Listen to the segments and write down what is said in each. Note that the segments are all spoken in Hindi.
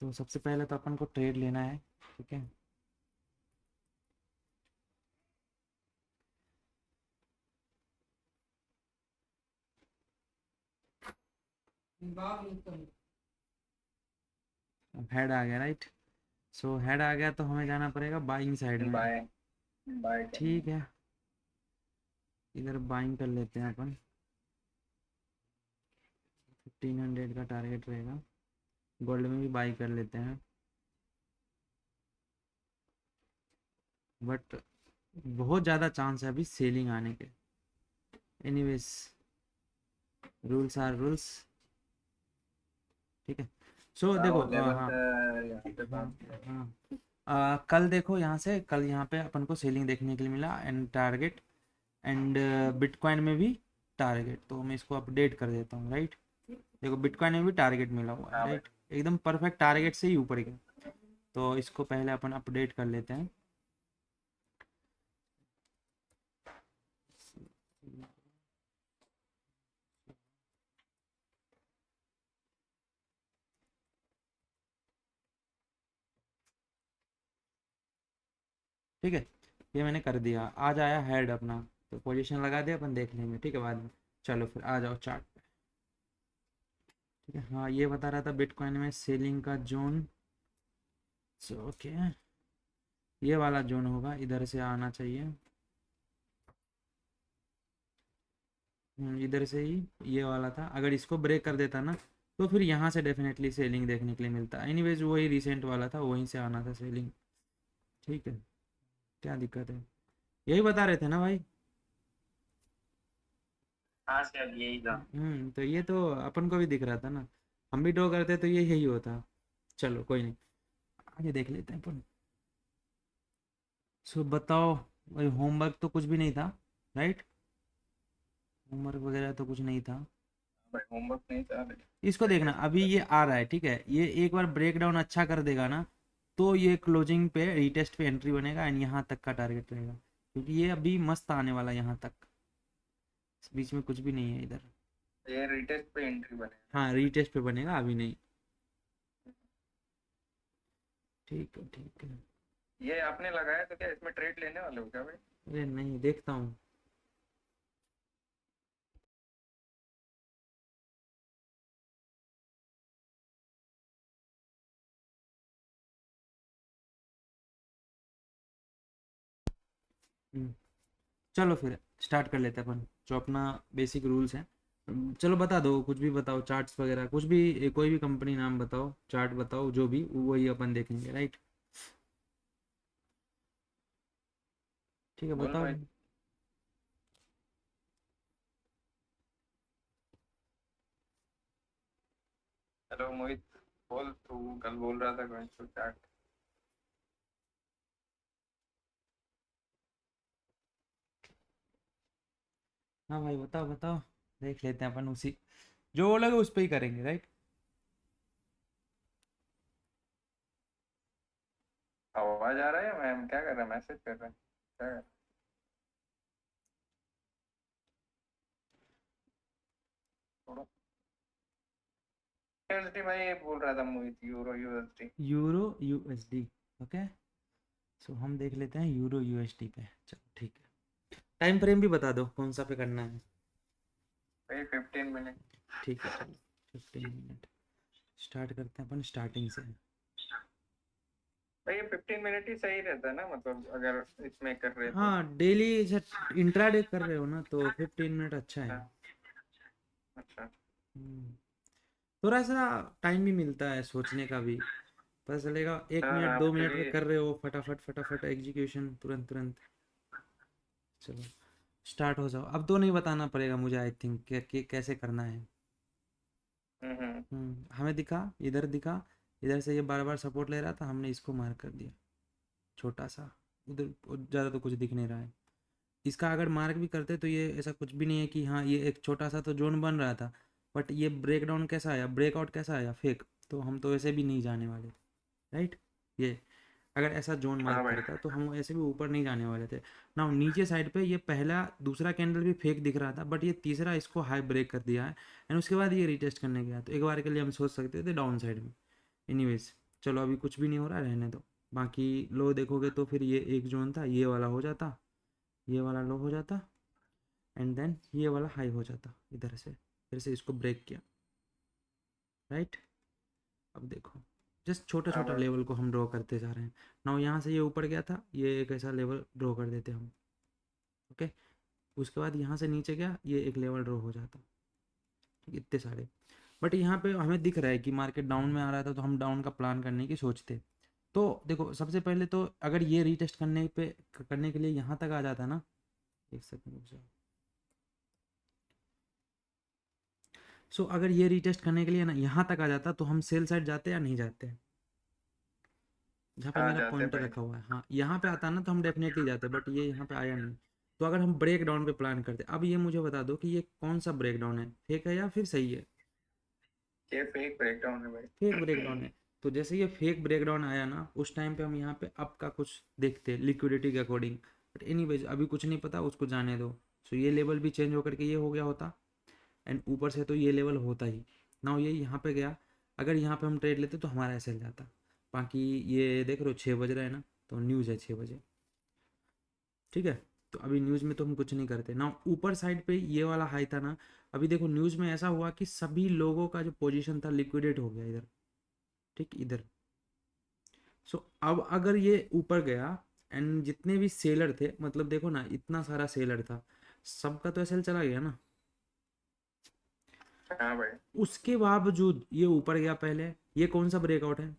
तो सबसे पहले तो अपन को ट्रेड लेना है, ठीक है। अब हेड आ गया, राइट। सो हेड आ गया तो हमें जाना पड़ेगा बाइंग साइड में। बाय बाय ठीक करना। है, इधर बाइंग कर लेते हैं अपन। 1500 का टारगेट रहेगा। गोल्ड में भी बाई कर लेते हैं, बट बहुत ज़्यादा चांस है अभी सेलिंग आने के। एनीवेज, रूल्स आर रूल्स, ठीक है। सो देखो, आओ लेवल हाँ यहाँ पे हाँ पहुंच गया। हाँ, कल देखो यहाँ से, कल यहाँ पे अपन को सेलिंग देखने के लिए मिला एंड टारगेट, एंड बिटकॉइन में भी टारगेट। तो मैं इसको अपडेट कर देता हूँ, राइट। देखो बिटकॉइन में भी टारगेट मिला हुआ है, हाँ भाई। राइट, एकदम परफेक्ट टारगेट से ही ऊपर गया। तो इसको पहले अपन अपडेट कर लेते हैं। ठीक है, ये मैंने कर दिया, आज आया हेड अपना। तो पोजीशन लगा दिया, अपन देख लेंगे, ठीक है, बाद में। चलो फिर आ जाओ चार्ट पे। ठीक है, हाँ ये बता रहा था बिटकॉइन में सेलिंग का जोन। सो ओके, ये वाला जोन होगा, इधर से आना चाहिए। इधर से ही ये वाला था, अगर इसको ब्रेक कर देता ना तो फिर यहाँ से डेफिनेटली सेलिंग देखने के लिए मिलता। एनीवेज वही रिसेंट वाला था, वहीं से आना था सेलिंग। ठीक है, क्या दिक्कत है, यही बता रहे थे ना भाई। हाँ सर यही था। तो ये तो अपन को भी दिख रहा था ना, हम भी ड्रॉ करते तो ये यही होता। चलो कोई नहीं, आगे देख लेते हैं अपन। सो बताओ, भाई होमवर्क तो कुछ भी नहीं था, राइट। होमवर्क वगैरह तो कुछ नहीं था। भाई होमवर्क नहीं था इसको देखना, अभी ये आ रहा है, ठीक है, ये एक बार ब्रेक डाउन अच्छा कर देगा ना, तो ये क्लोजिंग पे रीटेस्ट पे एंट्री बनेगा एंड यहाँ तक का टारगेट रहेगा, क्योंकि ये अभी मस्त आने वाला है यहाँ तक। इस बीच में कुछ भी नहीं है इधर। ये रिटेस्ट पे एंट्री बनेगा। हाँ रीटेस्ट पे बनेगा, अभी नहीं। ठीक है ठीक है। ये आपने लगाया तो क्या इसमें ट्रेड लेने वाले हो क्या भाई? अरे नहीं, देखता हूँ। हम्म, चलो फिर स्टार्ट कर लेते हैं अपन, जो अपना बेसिक रूल्स हैं। चलो बता दो, कुछ भी बताओ, चार्ट्स वगैरह कुछ भी, कोई भी कंपनी नाम बताओ, चार्ट बताओ, जो भी वही अपन देखेंगे, राइट। ठीक है, बोल बताओ। भाई। हेलो मोहित, बोल तू कल बोल रहा था कौन सा चार्ट। हाँ भाई बताओ बताओ, देख लेते हैं अपन, उसी जो बोलोगे उस पर ही करेंगे, राइट। आवाज आ रहा है? मैम क्या कर रहा है? मैसेज कर रहा है क्या कर रहा है? यूएसडी भाई ये बोल रहा था Mohit, euro USD. Euro USD, okay. So हम देख लेते हैं यूरो यूएसडी पे, चलो ठीक है। टाइम फ्रेम भी बता दो कौन सा पे करना है। भाई 15 मिनट। ठीक है चलो, 15 मिनट। स्टार्ट करते हैं अपन स्टार्टिंग से। भाई ये 15 मिनट ही सही रहता है ना, मतलब अगर इसमें कर रहे तो। हाँ डेली इंट्राडे कर रहे हो ना, तो 15 मिनट अच्छा है। हाँ, अच्छा। हम्म, थोड़ा सा टाइम भी मिलता है सोचने का भी, पता चलेगा। एक हाँ मिनट हाँ, दो मुझे मिनट भी। में कर रहे हो, फटाफट फटाफट एग्जीक्यूशन, तुरंत तुरंत। चलो स्टार्ट हो जाओ, अब तो नहीं बताना पड़ेगा मुझे, आई थिंक कि कैसे करना है। हम्म। हमें दिखा, इधर दिखा, इधर से ये बार बार सपोर्ट ले रहा था, हमने इसको मार्क कर दिया छोटा सा। उधर ज़्यादा तो कुछ दिख नहीं रहा है। इसका अगर मार्क भी करते तो ये ऐसा कुछ भी नहीं है कि हाँ, ये एक छोटा सा तो जोन बन रहा था, बट ये ब्रेक डाउन कैसा आया, ब्रेकआउट कैसा आया, फेक। तो हम तो ऐसे भी नहीं जाने वाले, राइट। ये अगर ऐसा जोन मार्क हाँ भाई। करता तो हम ऐसे भी ऊपर नहीं जाने वाले थे ना। नीचे साइड पे ये पहला दूसरा कैंडल भी फेक दिख रहा था, बट ये तीसरा इसको हाई ब्रेक कर दिया है, एंड उसके बाद ये रिटेस्ट करने गया, तो एक बार के लिए हम सोच सकते थे डाउन साइड में। एनीवेज, चलो अभी कुछ भी नहीं हो रहा, रहने दो। बाकी लो देखोगे तो फिर ये एक जोन था, ये वाला हो जाता, ये वाला लो हो जाता, एंड देन ये वाला हाई हो जाता इधर से, फिर से इसको ब्रेक किया, राइट। अब देखो जस्ट छोटा हाँ छोटा भाई। लेवल को हम ड्रॉ करते जा रहे हैं। नाउ यहाँ से ये ऊपर गया था, ये एक ऐसा लेवल ड्रॉ कर देते हम, ओके। उसके बाद यहाँ से नीचे गया, ये एक लेवल ड्रॉ हो जाता, ठीक, इतने सारे। बट यहाँ पे हमें दिख रहा है कि मार्केट डाउन में आ रहा था, तो हम डाउन का प्लान करने की सोचते। तो देखो सबसे पहले तो अगर ये रीटेस्ट करने के लिए यहाँ तक आ जाता ना, एक सेकंड रुक जाओ। सो अगर ये रीटेस्ट करने के लिए ना यहाँ तक आ जाता, तो हम सेल साइड जाते या नहीं जाते, जहाँ पे हाँ मेरा जाते पॉइंटर भाई। रखा हुआ है। हाँ यहाँ पे आता ना तो हम डेफिनेटली जाते, बट ये यहाँ पे आया नहीं। तो अगर हम ब्रेक डाउन पे प्लान करते, अब ये मुझे बता दो कि ये कौन सा ब्रेक डाउन है, फेक है या फिर सही है। ये फेक ब्रेकडाउन है फेक ब्रेक भाई। डाउन है। तो जैसे ये फेक ब्रेक डाउन आया ना, उस टाइम पे हम यहाँ पे अप का कुछ देखते लिक्विडिटी के अकॉर्डिंग। बट एनीवेज अभी कुछ नहीं पता, उसको जाने दो। सो ये लेवल भी चेंज होकर के ये हो गया होता, एंड ऊपर से तो ये लेवल होता ही ना, ये यहाँ पे गया। अगर यहाँ पे हम ट्रेड लेते तो हमारा ऐसे जाता। बाकी ये देख रहे हो 6 बज रहा है ना, तो न्यूज़ है 6 बजे, ठीक है। तो अभी न्यूज़ में तो हम कुछ नहीं करते ना। ऊपर साइड पे ये वाला हाई था ना, अभी देखो न्यूज़ में ऐसा हुआ कि सभी लोगों का जो पोजीशन था लिक्विडेट हो गया इधर, ठीक, इधर। सो अब अगर ये ऊपर गया, एंड जितने भी सेलर थे, मतलब देखो ना इतना सारा सेलर था, सबका तो एसएल चला गया ना। हाँ भाई। उसके बावजूद ये ऊपर गया पहले, ये कौन सा ब्रेकआउट है,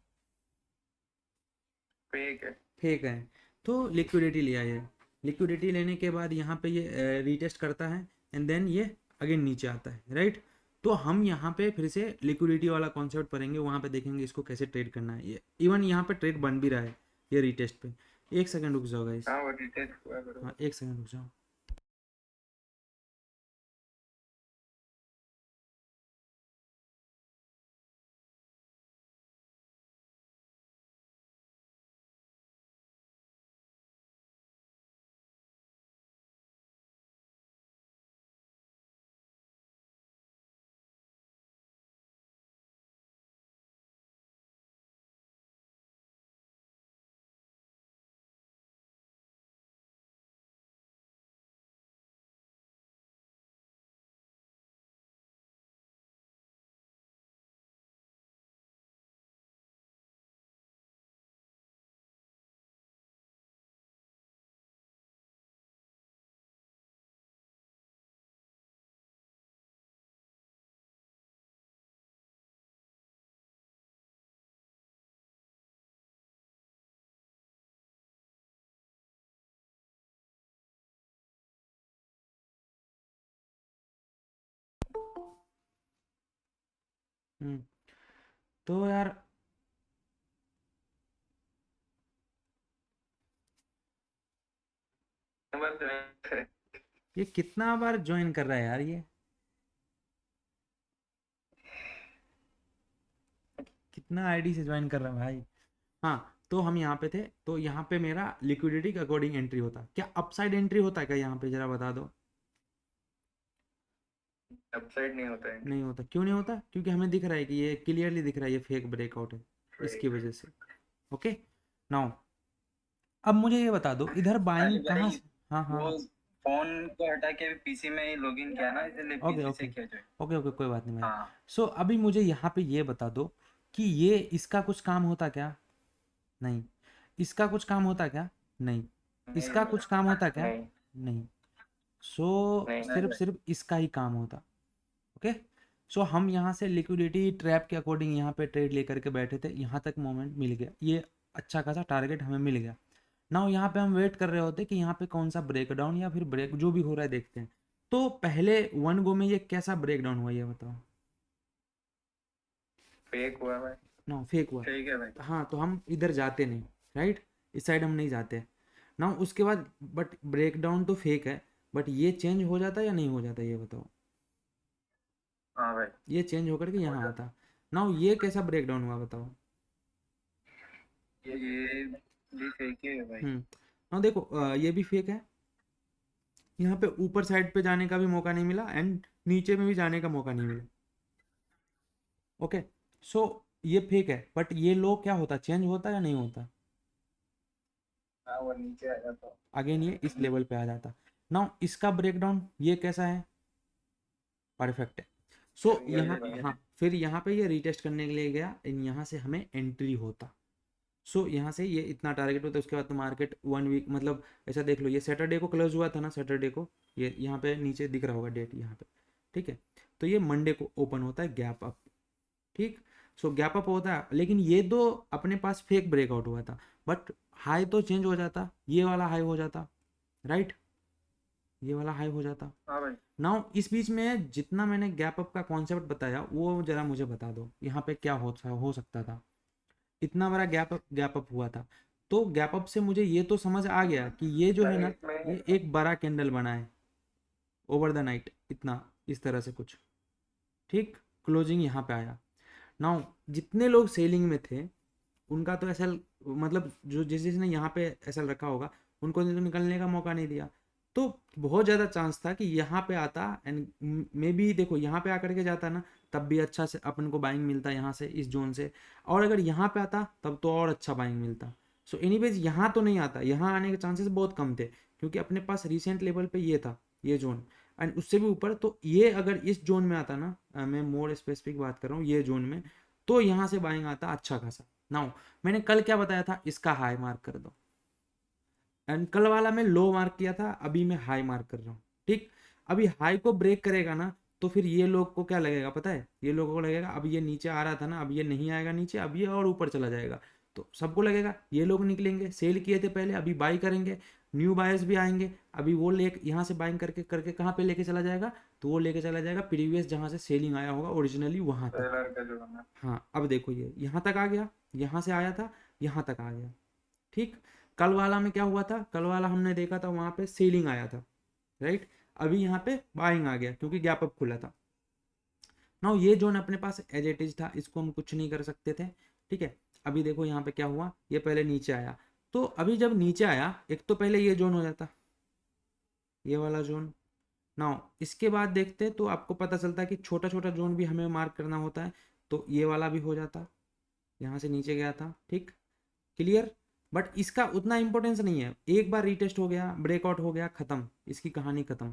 फेक है। फेक है। तो लिक्विडिटी लिया ये, लिक्विडिटी लेने के बाद यहाँ पे ये रीटेस्ट करता है, एंड देन ये अगेन नीचे आता है, राइट। तो हम यहाँ पे फिर से लिक्विडिटी वाला कॉन्सेप्ट पढ़ेंगे, वहाँ पे देखेंगे इसको कैसे ट्रेड करना है। ये इवन यहाँ पे ट्रेड बन भी रहा है ये रीटेस्ट पे। एक सेकंड रुक जाओ गाइस। हाँ वो डिटेक्ट हुआ हाँ बरोबर। एक सेकंड रुक जाओ। तो यार बस ये कितना बार ज्वाइन कर रहा है यार ये, कितना आईडी से ज्वाइन कर रहा है भाई। हाँ तो हम यहाँ पे थे, तो यहाँ पे मेरा लिक्विडिटी के अकॉर्डिंग एंट्री होता, क्या अपसाइड एंट्री होता है क्या यहाँ पे, जरा बता दो। अपसाइड नहीं होता है। नहीं होता, क्यों नहीं होता, क्योंकि हमें दिख रहा है कि ये क्लियरली दिख रहा है ये फेक ब्रेकआउट है, इसकी फेक। वजह से। ओके नाउ अब मुझे ये बता दो इधर अरे बाइंग कहाँ भाई, से। हाँ हाँ वो फोन को हटा के पीसी में ही लॉगिन किया ना, इसलिए ओके पीसी से ओके किया जाए। ओके ओके कोई बात नहीं भाई। हाँ। सो अभी मुझे यहाँ पे ये बता दो कि ये इसका कुछ काम होता क्या, नहीं। इसका कुछ काम होता क्या, नहीं। नहीं इसका कुछ काम होता क्या, नहीं नहीं। सो नहीं। नहीं सिर्फ भाई। सिर्फ इसका ही काम होता, ओके। सो हम यहाँ से लिक्विडिटी ट्रैप के अकॉर्डिंग यहाँ पे ट्रेड लेकर के बैठे थे, यहाँ तक मोमेंट मिल गया, ये अच्छा खासा टारगेट हमें मिल गया। नाउ यहाँ पे हम वेट कर रहे होते कि यहाँ पे कौन सा ब्रेकडाउन या फिर ब्रेक जो भी हो रहा है देखते हैं। तो पहले वन गो में ये कैसा ब्रेकडाउन हुआ ये बताओ। फेक हुआ भाई। नो फेक हुआ। ठीक है भाई। हाँ तो हम इधर जाते नहीं, राइट, इस साइड हम नहीं जाते। ना उसके बाद बट ब्रेकडाउन तो फेक है, बट ये चेंज हो जाता या नहीं हो जाता ये बताओ। हाँ भाई। ये चेंज होकर के हो यहाँ जाता। आता। ना ये कैसा ब्रेकडाउन हुआ बताओ। ये भी फेक ही है भाई। ना देखो ये भी फेक है। यहाँ पे ऊपर साइड पे जाने का भी मौका नहीं मिला, एंड नीचे में भी जाने का मौका नहीं मिला, ओके। सो ये फेक है, बट ये लो क्या होता, चेंज होता या नहीं होता, हाँ वो नीचे आ जाता। अगेन ये इस लेवल पे आ जाता। नाउ इसका ब्रेकडाउन ये कैसा है, परफेक्ट है। सो यहाँ हाँ, फिर यहाँ पे ये रीटेस्ट करने के लिए गया, यहाँ से हमें एंट्री होता। सो यहाँ से ये इतना टारगेट होता है, उसके बाद तो मार्केट 1 वीक मतलब ऐसा देख लो, ये सैटरडे को क्लोज हुआ था ना, सैटरडे को, ये यहाँ पे नीचे दिख रहा होगा डेट यहाँ पे, ठीक है। तो ये मंडे को ओपन होता है गैप अप, ठीक। सो गैप अप होता है, लेकिन ये तो अपने पास फेक ब्रेकआउट हुआ था, बट हाई तो चेंज हो जाता, ये वाला हाई हो जाता, राइट, ये वाला हाई हो जाता। हाँ भाई। नाउ इस बीच में जितना मैंने गैप अप का कॉन्सेप्ट बताया वो जरा मुझे बता दो, यहाँ पे क्या हो सकता था, इतना बड़ा गैप अप हुआ था। तो गैप अप से मुझे ये तो समझ आ गया कि ये जो है ना, ये एक बड़ा कैंडल बना है ओवर द नाइट, इतना इस तरह से कुछ, ठीक। क्लोजिंग यहाँ पे आया। नाउ जितने लोग सेलिंग में थे उनका तो ऐसा, मतलब जो जिसने यहाँ पे ऐसा रखा होगा उनको तो निकलने का मौका नहीं दिया, तो बहुत ज़्यादा चांस था कि यहाँ पे आता एंड मे बी देखो यहाँ पे आकर के जाता ना, तब भी अच्छा से अपन को बाइंग मिलता यहाँ से, इस जोन से, और अगर यहाँ पे आता तब तो और अच्छा बाइंग मिलता। सो एनीवेज यहाँ तो नहीं आता, यहाँ आने के चांसेस बहुत कम थे, क्योंकि अपने पास रिसेंट लेवल पे ये था, ये जोन, एंड उससे भी ऊपर। तो ये अगर इस जोन में आता ना, मैं मोर स्पेसिफिक बात कर रहा हूँ, ये जोन में, तो यहाँ से बाइंग आता अच्छा खासा। नाउ मैंने कल क्या बताया था, इसका हाई मार्क कर दो, एंड कल वाला मैं लो मार्क किया था, अभी मैं हाई मार्क कर रहा हूँ, ठीक। अभी हाई को ब्रेक करेगा ना, तो फिर ये लोग को क्या लगेगा पता है, ये लोगों को लगेगा अब ये नीचे आ रहा था ना, अब ये नहीं आएगा नीचे, अब ये और ऊपर चला जाएगा, तो सबको लगेगा ये लोग निकलेंगे, सेल किए थे पहले, अभी बाई करेंगे, न्यू बायर्स भी आएंगे, अभी वो ले यहाँ से बाइंग करके करके कहाँ पे लेके चला जाएगा, तो वो लेके चला जाएगा प्रीवियस जहाँ से सेलिंग आया होगा ओरिजिनली वहाँ तक। सेलर का जो बना। हाँ अब देखो ये यहाँ तक आ गया, यहाँ से आया था यहाँ तक आ गया, ठीक। कल वाला में क्या हुआ था, कल वाला हमने देखा था वहां पे सेलिंग आया था, राइट, अभी यहाँ पे बाइंग आ गया क्योंकि गैप अप खुला था। नाउ ये जोन अपने पास एज इट इज था, इसको हम कुछ नहीं कर सकते थे, ठीक है। अभी देखो यहाँ पे क्या हुआ, ये पहले नीचे आया, तो अभी जब नीचे आया एक तो पहले ये जोन हो जाता, ये वाला जोन। नाउ इसके बाद देखते तो आपको पता चलता है कि छोटा छोटा जोन भी हमें मार्क करना होता है, तो ये वाला भी हो जाता, यहाँ से नीचे गया था, ठीक, क्लियर। बट इसका उतना इंपॉर्टेंस नहीं है, एक बार रीटेस्ट हो गया, ब्रेकआउट हो गया, खत्म, इसकी कहानी खत्म।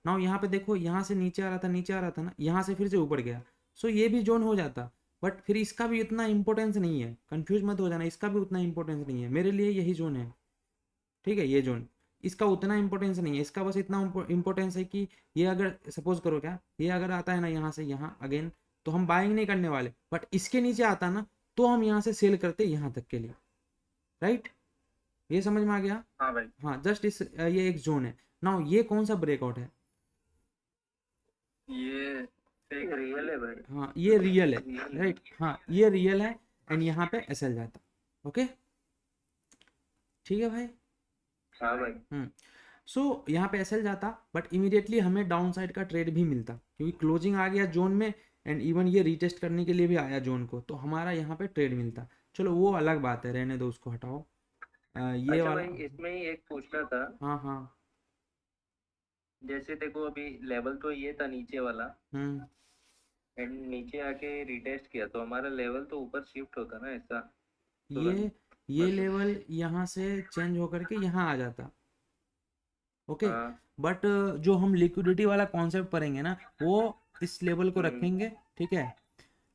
नाउ यहाँ पे देखो, यहाँ से नीचे आ रहा था, नीचे आ रहा था ना, यहाँ से फिर से ऊपर गया, सो ये भी जोन हो जाता, बट फिर इसका भी इतना इंपॉर्टेंस नहीं है, कंफ्यूज मत हो जाना, इसका भी उतना इंपॉर्टेंस नहीं है, मेरे लिए यही जोन है, ठीक है, ये जोन, इसका उतना इंपॉर्टेंस नहीं है, इसका बस इतना इंपॉर्टेंस है कि ये अगर सपोज करो क्या, ये अगर आता है ना यहाँ से यहाँ अगेन, तो हम बाइंग नहीं करने वाले, बट इसके नीचे आता ना, तो हम यहाँ से सेल करते यहाँ तक के लिए, राइट, ये समझ में आ गया। हाँ भाई। हाँ जस्ट इस ये एक जोन है। नाउ ये कौन सा ब्रेकआउट है, ये फेक रियल है भाई। हाँ ये रियल है, राइट, हाँ ये रियल है, एंड यहाँ पे एसएल जाता, ओके, ठीक है भाई। हाँ भाई। सो यहाँ पे एसएल जाता, बट इमीडिएटली हमें डाउन साइड का ट्रेड भी मिलता, क्योंकि क्लोजिंग आ गया जोन में, एंड इवन ये रीटेस्ट करने के लिए भी आया जोन को, तो हमारा यहाँ पे ट्रेड मिलता। चलो वो अलग बात है, रहने दो, उसको हटाओ। ये अच्छा वाला, भाई, इसमें ही एक पूछना था, हाँ हाँ, जैसे देखो अभी लेवल तो ये था नीचे वाला, हम्म, एंड नीचे आके रिटेस्ट किया तो हमारा लेवल तो ऊपर शिफ्ट होता ना ऐसा ये तुरंत। ये मतलब लेवल यहाँ से चेंज होकर के यहाँ आ जाता, ओके। हाँ। बट जो हम लिक्विडिटी वाला कॉन्सेप्ट पढ़ेंगे ना, वो इस लेवल को रखेंगे, ठीक है,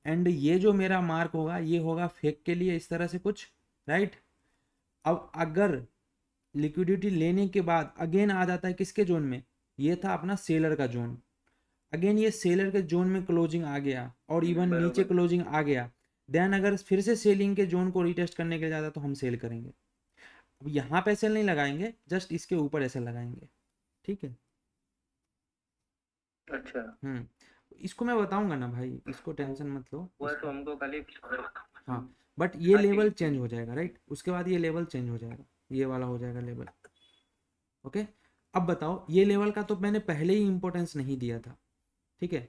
एंड ये जो मेरा मार्क होगा ये होगा फेक के लिए, इस तरह से कुछ, राइट। अब अगर लिक्विडिटी लेने के बाद अगेन आ जाता है किसके जोन में, ये था अपना सेलर का जोन, अगेन ये सेलर के जोन में क्लोजिंग आ गया, और इवन नीचे बरोबर। क्लोजिंग आ गया, देन अगर फिर से सेलिंग के जोन को रिटेस्ट करने के लिए जाता तो हम सेल करेंगे। अब यहाँ पे सेल नहीं लगाएंगे, जस्ट इसके ऊपर ऐसे लगाएंगे, ठीक है। अच्छा। इसको मैं बताऊंगा ना भाई, इसको टेंशन मत लो वो तो इसको। हमको खाली। हाँ बट ये हाँ, लेवल ठीक चेंज है। हो जाएगा, राइट, उसके बाद ये लेवल चेंज हो जाएगा, ये वाला हो जाएगा लेवल, ओके। अब बताओ, ये लेवल का तो मैंने पहले ही इंपॉर्टेंस नहीं दिया था, ठीक है,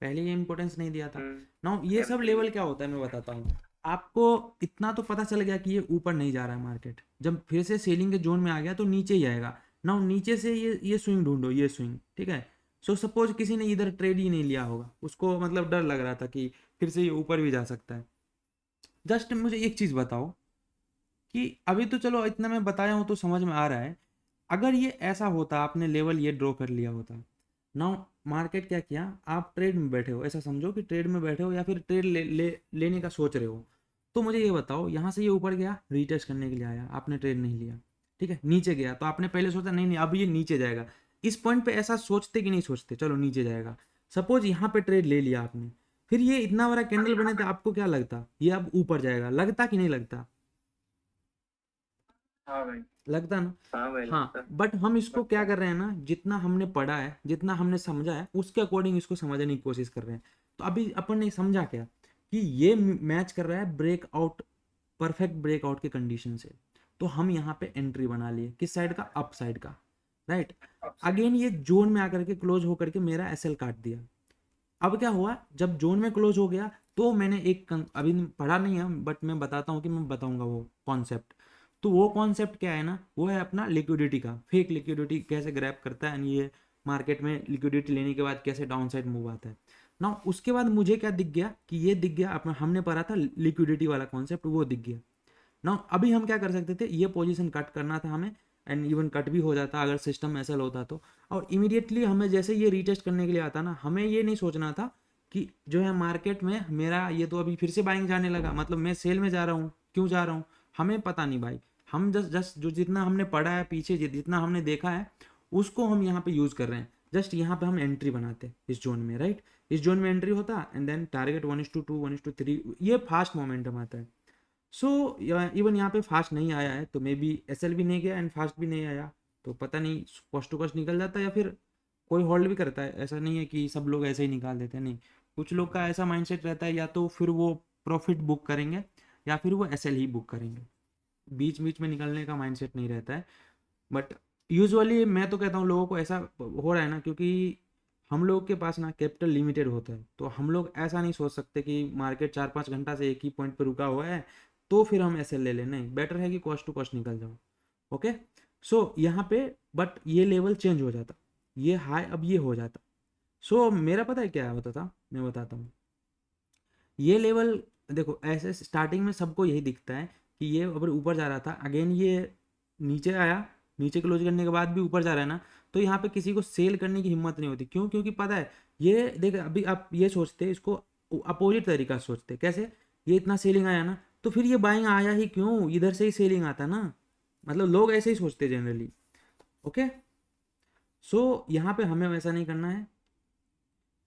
पहले ये इंपॉर्टेंस नहीं दिया था। नाउ ये सब लेवल क्या होता है मैं बताता हूँ आपको। इतना तो पता चल गया कि ये ऊपर नहीं जा रहा है मार्केट, जब फिर से सेलिंग के जोन में आ गया तो नीचे ही आएगा। नाउ नीचे से ये स्विंग ढूंढो, ये स्विंग, ठीक है। सो सपोज किसी ने इधर ट्रेड ही नहीं लिया होगा, उसको मतलब डर लग रहा था कि फिर से ये ऊपर भी जा सकता है। जस्ट मुझे एक चीज़ बताओ कि अभी तो चलो इतना मैं बताया हूँ तो समझ में आ रहा है, अगर ये ऐसा होता आपने लेवल ये ड्रॉ कर लिया होता, नाउ मार्केट क्या किया, आप ट्रेड में बैठे हो, ऐसा समझो कि ट्रेड में बैठे हो या फिर ट्रेड लेने का सोच रहे हो, तो मुझे ये बताओ यहाँ से ये ऊपर गया रीटेस्ट करने के लिए आया, आपने ट्रेड नहीं लिया, ठीक है, नीचे गया तो आपने पहले सोचा नहीं नहीं अब ये नीचे जाएगा, इस पॉइंट पे ऐसा सोचते कि नहीं सोचते चलो नीचे जाएगा, सपोज यहाँ पे ट्रेड ले लिया आपने, फिर ये इतना बड़ा कैंडल बने तो आपको क्या लगता ये अब ऊपर जाएगा, लगता कि नहीं लगता? हाँ भाई। लगता ना? हाँ भाई हाँ, लगता। बट हम इसको क्या कर रहे हैं ना, जितना हमने पढ़ा है जितना हमने समझा है उसके अकॉर्डिंग इसको समझने की कोशिश कर रहे हैं। तो अभी अपन ने समझा क्या कि ये मैच कर रहा है ब्रेकआउट, परफेक्ट ब्रेकआउट के कंडीशन से, तो हम यहाँ पे एंट्री बना लिए किस साइड का, अप साइड का, राइट। अगेन ये जोन में आकर के क्लोज होकर के मेरा एसएल काट दिया। अब क्या हुआ, जब जोन में क्लोज हो गया तो मैंने एक अभी पढ़ा नहीं है बट मैं बताता हूँ कि मैं बताऊंगा वो कॉन्सेप्ट। तो वो कॉन्सेप्ट क्या है ना, वो है अपना लिक्विडिटी का, फेक लिक्विडिटी कैसे ग्रैब करता है, ये मार्केट में लिक्विडिटी लेने के बाद कैसे डाउन साइड मूव आता है ना। उसके बाद मुझे क्या दिख गया कि ये दिख गया अपना, हमने पढ़ा था लिक्विडिटी वाला कॉन्सेप्ट, वो दिख गया ना। अभी हम क्या कर सकते थे, ये पोजीशन कट करना था हमें, एंड इवन कट भी हो जाता अगर सिस्टम ऐसा होता तो, और इमीडिएटली हमें जैसे ये रीटेस्ट करने के लिए आता ना, हमें ये नहीं सोचना था कि जो है मार्केट में मेरा ये तो अभी फिर से बाइंग जाने लगा, मतलब मैं सेल में जा रहा हूँ, क्यों जा रहा हूँ हमें पता नहीं भाई। हम जस्ट जस्ट जो जितना हमने पढ़ा है पीछे, जितना हमने देखा है उसको हम यहाँ पे यूज़ कर रहे हैं। जस्ट यहाँ पे हम एंट्री बनाते हैं इस जोन में, राइट। इस जोन में एंट्री होता एंड देन टारगेट 1:2 1:3, ये फास्ट मोमेंटम आता है। सो इवन यहाँ पे फास्ट नहीं आया है तो मे बी एसएल भी नहीं गया एंड फास्ट भी नहीं आया, तो पता नहीं कॉस्ट टू कॉस्ट निकल जाता है या फिर कोई होल्ड भी करता है। ऐसा नहीं है कि सब लोग ऐसे ही निकाल देते हैं, नहीं, कुछ लोग का ऐसा माइंडसेट रहता है या तो फिर वो प्रॉफिट बुक करेंगे या फिर वो एसएल ही बुक करेंगे, बीच बीच में निकलने का माइंडसेट नहीं रहता है। बट यूजुअली मैं तो कहता हूँ लोगों को ऐसा हो रहा है ना, क्योंकि हम लोग के पास ना कैपिटल लिमिटेड होता है, तो हम लोग ऐसा नहीं सोच सकते कि मार्केट 4-5 घंटा से एक ही पॉइंट पे रुका हुआ है तो फिर हम ऐसे ले लें, नहीं, बेटर है कि कॉस्ट टू कॉस्ट निकल जाओ। ओके, सो यहाँ पे बट ये लेवल चेंज हो जाता, ये हाई अब ये हो जाता। सो मेरा पता है क्या होता था, मैं बताता हूँ। ये लेवल देखो ऐसे स्टार्टिंग में सबको यही दिखता है कि ये अगर ऊपर जा रहा था, अगेन ये नीचे आया, नीचे क्लोज करने के बाद भी ऊपर जा रहा है ना, तो यहाँ पे किसी को सेल करने की हिम्मत नहीं होती। क्यों? क्योंकि पता है ये देख, अभी आप ये सोचते इसको अपोजिट तरीका से सोचते, कैसे, ये इतना सेलिंग आया ना तो फिर ये बाइंग आया ही क्यों, इधर से ही सेलिंग आता ना, मतलब लोग ऐसे ही सोचते जनरली। ओके, सो यहाँ पे हमें वैसा नहीं करना है,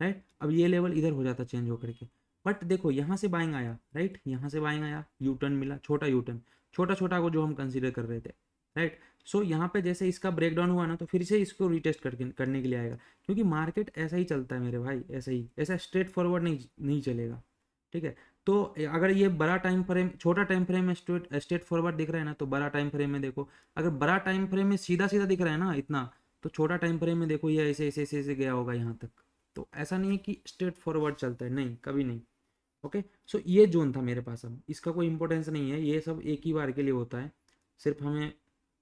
राइट। अब ये लेवल इधर हो जाता चेंज होकर के, बट देखो यहाँ से बाइंग आया, राइट, यहाँ से बाइंग आया, यू टर्न मिला, छोटा यू टर्न, छोटा छोटा को जो हम कंसीडर कर रहे थे, राइट। सो यहाँ पे जैसे इसका ब्रेकडाउन हुआ ना तो फिर से इसको रिटेस्ट करने के लिए आएगा, क्योंकि मार्केट ऐसा ही चलता है मेरे भाई, ऐसा ही, ऐसा स्ट्रेट फॉरवर्ड नहीं चलेगा, ठीक है। तो अगर ये बड़ा टाइम फ्रेम, छोटा टाइम फ्रेम में स्ट्रेट फॉरवर्ड दिख रहा है ना, तो बड़ा टाइम फ्रेम में देखो, अगर बड़ा टाइम फ्रेम में सीधा सीधा दिख रहा है ना इतना, तो छोटा टाइम फ्रेम में देखो ये ऐसे ऐसे ऐसे ऐसे गया होगा यहाँ तक। तो ऐसा नहीं है कि स्ट्रेट फॉरवर्ड चलता है, नहीं, कभी नहीं। ओके, सो ये जोन था मेरे पास, अब इसका कोई इंपॉर्टेंस नहीं है, ये सब एक ही बार के लिए होता है, सिर्फ हमें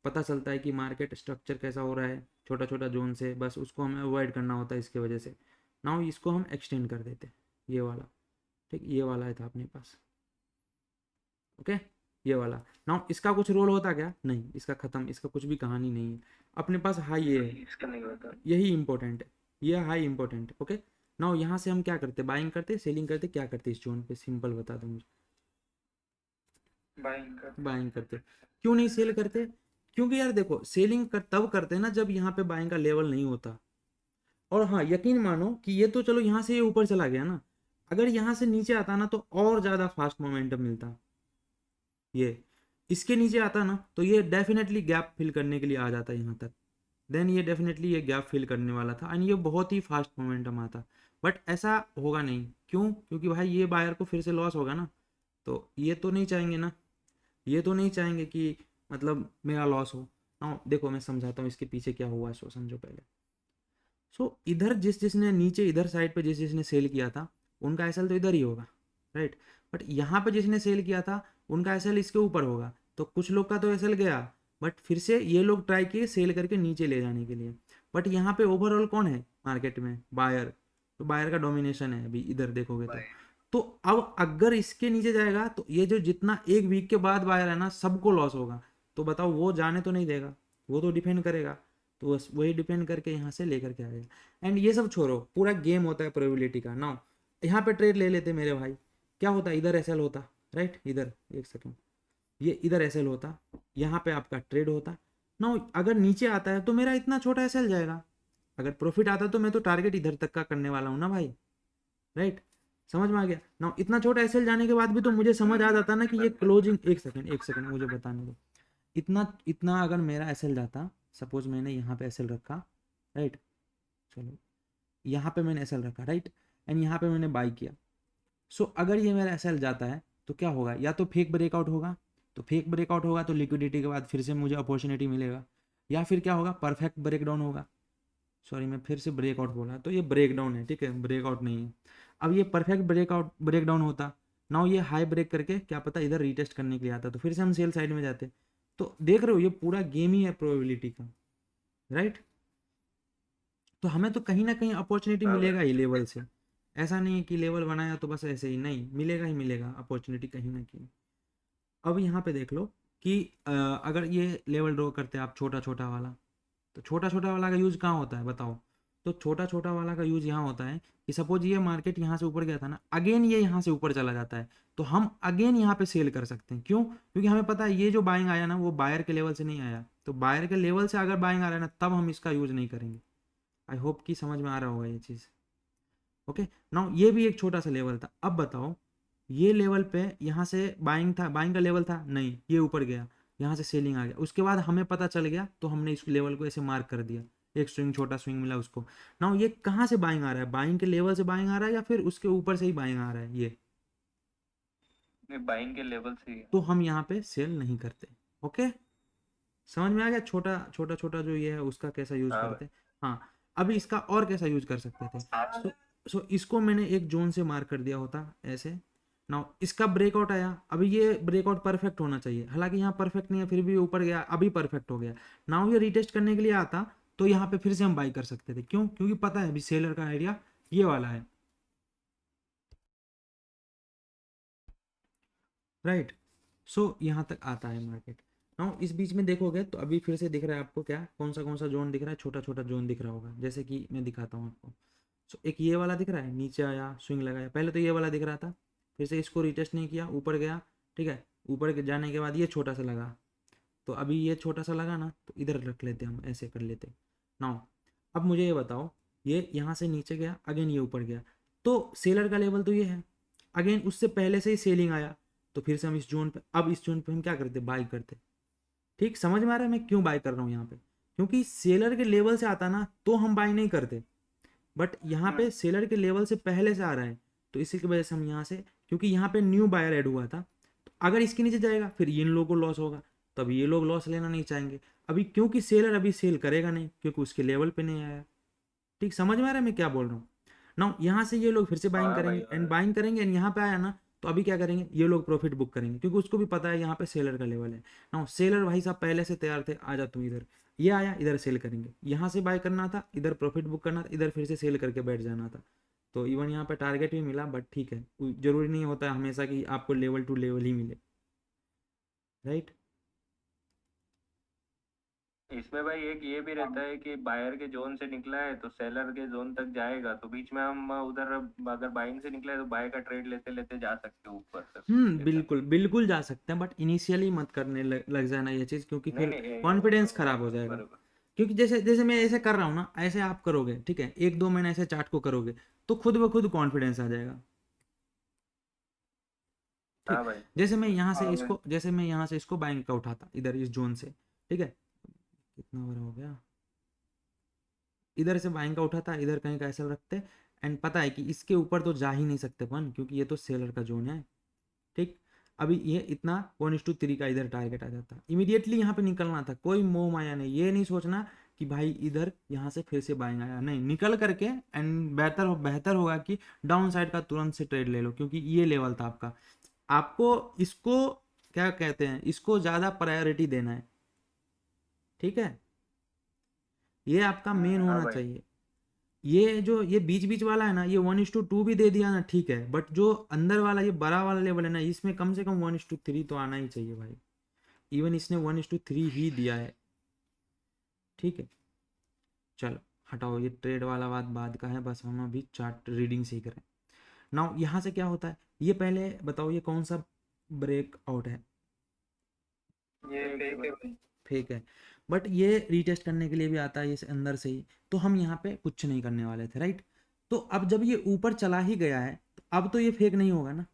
पता चलता है कि मार्केट स्ट्रक्चर कैसा हो रहा है छोटा छोटा जोन से, बस उसको हमें अवॉइड करना होता है इसके वजह से। नाउ इसको हम एक्सटेंड कर देते, ये वाला, ठीक, ये वाला है था अपने पास। ओके, ये वाला, नाउ इसका कुछ रोल होता क्या, नहीं, इसका खत्म, इसका कुछ भी कहानी नहीं है अपने पास, हाई ये है, इसका नहीं होता। यही इंपॉर्टेंट है, ये हाई इंपॉर्टेंट है। ओके, नाउ यहाँ से हम क्या करते, बाइंग करते, सेलिंग करते, क्या करते इस जोन पे, सिंपल बता दो मुझे। बाइंग करते, क्यों नहीं सेल करते? क्योंकि यार देखो सेलिंग तब करते हैं ना जब यहाँ पे बाइंग का लेवल नहीं होता। और हाँ, यकीन मानो कि ये तो चलो यहाँ से ये ऊपर चला गया ना, अगर यहाँ से नीचे आता ना तो और ज़्यादा फास्ट मोमेंटम मिलता, ये इसके नीचे आता ना तो ये डेफिनेटली गैप फिल करने के लिए आ जाता यहाँ तक, देन ये डेफिनेटली ये गैप फिल करने वाला था एंड ये बहुत ही फास्ट मोमेंटम आता। बट ऐसा होगा नहीं, क्यों? क्योंकि भाई ये बायर को फिर से लॉस होगा ना, तो ये तो नहीं चाहेंगे ना, ये तो नहीं चाहेंगे कि मतलब मेरा लॉस हो ना। देखो मैं समझाता हूँ इसके पीछे क्या हुआ, सो समझो पहले। सो इधर जिसने नीचे इधर साइड पे जिसने सेल किया था उनका एसएल तो इधर ही होगा, राइट। बट यहाँ पे जिसने सेल किया था उनका एसएल इसके ऊपर होगा, तो कुछ लोग का तो एसएल गया, बट फिर से ये लोग ट्राई किए सेल करके नीचे ले जाने के लिए, बट यहाँ पे ओवरऑल कौन है मार्केट में, बायर, तो बायर का डोमिनेशन है अभी इधर देखोगे तो अब अगर इसके नीचे जाएगा तो ये जो जितना एक वीक के बाद बायर है ना सबको लॉस होगा, तो बताओ वो जाने तो नहीं देगा, वो तो डिफेंड करेगा, तो बस वही डिपेंड करके यहाँ से लेकर के आएगा। एंड ये सब छोड़ो, पूरा गेम होता है प्रोबेबिलिटी का। नाउ यहाँ पे ट्रेड ले लेते मेरे भाई, क्या होता, इधर एसएल होता, राइट, इधर एक सेकेंड, ये इधर एसएल होता, यहाँ पे आपका ट्रेड होता। नाउ अगर नीचे आता है तो मेरा इतना छोटा एसएल जाएगा, अगर प्रॉफिट आता तो मैं तो टारगेट इधर तक का करने वाला हूँ ना भाई, राइट, समझ में आ गया। नाउ इतना छोटा एसएल जाने के बाद भी तो मुझे समझ आ जाता ना कि ये क्लोजिंग, एक सेकेंड मुझे बताने दो, इतना इतना अगर मेरा एसएल जाता, सपोज मैंने यहाँ पे एसएल रखा, राइट, चलो यहाँ पे मैंने एसएल रखा, राइट, एंड यहाँ पे मैंने बाई किया, सो अगर ये मेरा एसएल जाता है तो क्या होगा, या तो फेक ब्रेकआउट होगा, तो फेक ब्रेकआउट होगा तो लिक्विडिटी के बाद फिर से मुझे अपॉर्चुनिटी मिलेगा, या फिर क्या होगा, परफेक्ट ब्रेकडाउन होगा, सॉरी मैं फिर से ब्रेकआउट बोला, तो ये ब्रेकडाउन है, ठीक है, ब्रेकआउट नहीं है। अब ये परफेक्ट ब्रेकडाउन होता, नाउ ये हाई ब्रेक करके क्या पता इधर रीटेस्ट करने के लिए आता, तो फिर से हम सेल साइड में जाते। तो देख रहे हो ये पूरा गेम ही है प्रोबेबिलिटी का, राइट। तो हमें तो कहीं ना कहीं अपॉर्चुनिटी मिलेगा ही लेवल से, ऐसा नहीं है कि लेवल बनाया तो बस ऐसे ही, नहीं, मिलेगा ही मिलेगा अपॉर्चुनिटी कहीं ना कहीं। अब यहाँ पे देख लो कि अगर ये लेवल ड्रॉ करते हैं आप छोटा छोटा वाला, तो छोटा छोटा वाला का यूज़ कहाँ होता है बताओ, तो छोटा छोटा वाला का यूज़ यहाँ होता है कि सपोज ये मार्केट यहाँ से ऊपर गया था ना, अगेन ये यहाँ से ऊपर चला जाता है, तो हम अगेन यहाँ पे सेल कर सकते हैं, क्यों, क्योंकि हमें पता है ये जो बाइंग आया ना वो बायर के लेवल से नहीं आया, तो बायर के लेवल से अगर बाइंग आ रहा है ना तब हम इसका यूज़ नहीं करेंगे। आई होप कि समझ में आ रहा होगा ये चीज़। ओके, नाउ ये भी एक छोटा सा लेवल था। अब बताओ ये लेवल पे यहाँ से बाइंग था, बाइंग का लेवल था नहीं, ये ऊपर गया, यहाँ से सेलिंग आ गया, उसके बाद हमें पता चल गया तो हमने इस लेवल को ऐसे मार्क कर दिया, एक स्विंग, छोटा स्विंग मिला उसको। नाउ ये कहाँ से बाइंग आ रहा है, बाइंग के लेवल से बाइंग आ रहा है या फिर उसके ऊपर से ही बाइंग आ रहा है, ये बाइंग के लेवल से ही। तो हम यहाँ पे सेल नहीं करते। ओके, समझ में आ गया, छोटा छोटा छोटा जो ये है उसका कैसा यूज हाँ करते। हाँ, अभी इसका और कैसा यूज कर सकते थे, सो इसको मैंने एक जोन से मार्क कर दिया होता ऐसे। नाउ इसका ब्रेकआउट आया, अभी ये ब्रेकआउट परफेक्ट होना चाहिए, हालांकि यहाँ परफेक्ट नहीं है, फिर भी ऊपर गया, अभी परफेक्ट हो गया। नाउ ये रीटेस्ट करने के लिए आता तो यहाँ पे फिर से हम बाई कर सकते थे, क्यों, क्योंकि पता है अभी सेलर का आइडिया ये वाला है, राइट। सो यहाँ तक आता है मार्केट। नाउ इस बीच में देखोगे तो अभी फिर से दिख रहा है आपको, क्या कौन सा जोन दिख रहा है, छोटा छोटा जोन दिख रहा होगा, जैसे कि मैं दिखाता हूँ आपको। सो एक ये वाला दिख रहा है, नीचे आया, स्विंग लगाया, पहले तो ये वाला दिख रहा था, फिर से इसको रिटेस्ट नहीं किया, ऊपर गया, ठीक है, ऊपर जाने के बाद ये छोटा सा लगा, तो अभी ये छोटा सा लगा ना, तो इधर रख लेते हम, ऐसे कर लेते। नाउ अब मुझे ये बताओ, ये यहाँ से नीचे गया, अगेन ये ऊपर गया, तो सेलर का लेवल तो ये है, अगेन उससे पहले से ही सेलिंग आया, तो फिर से हम इस जोन पे, अब इस जोन पे हम क्या करते, बाई करते। ठीक, समझ में आ रहा है मैं क्यों बाई कर रहा हूँ यहाँ पे, क्योंकि सेलर के लेवल से आता ना तो हम बाई नहीं करते, बट यहाँ पे सेलर के लेवल से पहले से आ रहा है, तो इसी की वजह से हम यहाँ से, क्योंकि यहाँ पे न्यू बायर ऐड हुआ था, तो अगर इसके नीचे जाएगा फिर इन लोगों को लॉस होगा, तो अभी ये लोग लॉस लेना नहीं चाहेंगे अभी, क्योंकि सेलर अभी सेल करेगा नहीं, क्योंकि उसके लेवल पे नहीं आया। ठीक, समझ में आ रहा है मैं क्या बोल रहा हूँ। नाउ यहाँ से ये लोग फिर से बाइंग हाँ भाई, करेंगे एंड बाइंग करेंगे, एंड यहाँ पे आया ना तो अभी क्या करेंगे, ये लोग प्रॉफिट बुक करेंगे, क्योंकि उसको भी पता है यहाँ पे सेलर का लेवल है। नाउ सेलर भाई साहब पहले से तैयार थे, आ जा तू इधर, ये आया, इधर सेल करेंगे, यहाँ से बाय करना था, इधर प्रॉफिट बुक करना था, इधर फिर से सेल करके बैठ जाना था। तो इवन यहाँ पे टारगेट भी मिला, बट ठीक है, जरूरी नहीं होता हमेशा कि आपको लेवल टू लेवल ही मिले, राइट। इसमें भाई एक ये भी रहता है कि बायर के जोन से निकला है तो सेलर के जोन तक जाएगा, तो बीच में हम उधर अगर बाइंग से निकला है तो बाय का ट्रेड लेते लेते जा सकते हैं ऊपर तक, ऐसा। बिल्कुल बिल्कुल जा सकते हैं, बट इनिशियली मत करने लग जाना ये चीज़, क्योंकि नहीं फिर नहीं, कॉन्फिडेंस खराब हो जाएगा। बरोबर। क्योंकि जैसे जैसे मैं ऐसे कर रहा हूँ ना, ऐसे आप करोगे, ठीक है, 1-2 महीने ऐसे चार्ट को करोगे तो खुद ब खुद कॉन्फिडेंस आ जाएगा। हाँ ठीक, भाई। जैसे मैं यहाँ से इसको बैंक का उठाता इधर इस जोन से, ठीक है, कितना बड़ा हो गया, इधर से बाइंग का उठाता, इधर कहीं का ऐसा रखते, एंड पता है कि इसके ऊपर तो जा ही नहीं सकते अपन, क्योंकि ये तो सेलर का जोन है। ठीक, अभी ये इतना 1:3 का इधर टारगेट आ जाता, इमीडिएटली यहाँ पे निकलना था, कोई मोह माया नहीं, ये नहीं सोचना कि भाई इधर यहाँ से फिर से बाइंग आया, नहीं, निकल करके, एंड बेहतर होगा कि डाउन साइड का तुरंत से ट्रेड ले लो, क्योंकि ये लेवल था आपका, आपको इसको क्या कहते हैं, इसको ज़्यादा प्रायोरिटी देना है, ठीक है। ये आपका मेन हाँ होना भाई। चाहिए। ये जो ये बीच बीच वाला है ना, ये 1:2 भी दे दिया ना ठीक है, बट जो अंदर वाला ये बड़ा वाला लेवल है ना, इसमें कम से कम 1:3 तो आना ही चाहिए भाई। इवन इसने 1:3 ही दिया है। ठीक है, चलो हटाओ, ये ट्रेड वाला बात बाद का है, बस हम अभी चार्ट रीडिंग सीख रहे हैं। नाउ यहाँ से क्या होता है, ये पहले बताओ ये कौन सा ब्रेकआउट है? ये एक फेक है भाई। फेक है, बट ये रीटेस्ट करने के लिए भी आता है इस अंदर से ही। तो हम यहाँ पे कुछ नहीं करने वाले थे, राइट? तो अब जब ये ऊपर चला ही गया है, तो अब तो ये फेक नहीं होगा ना।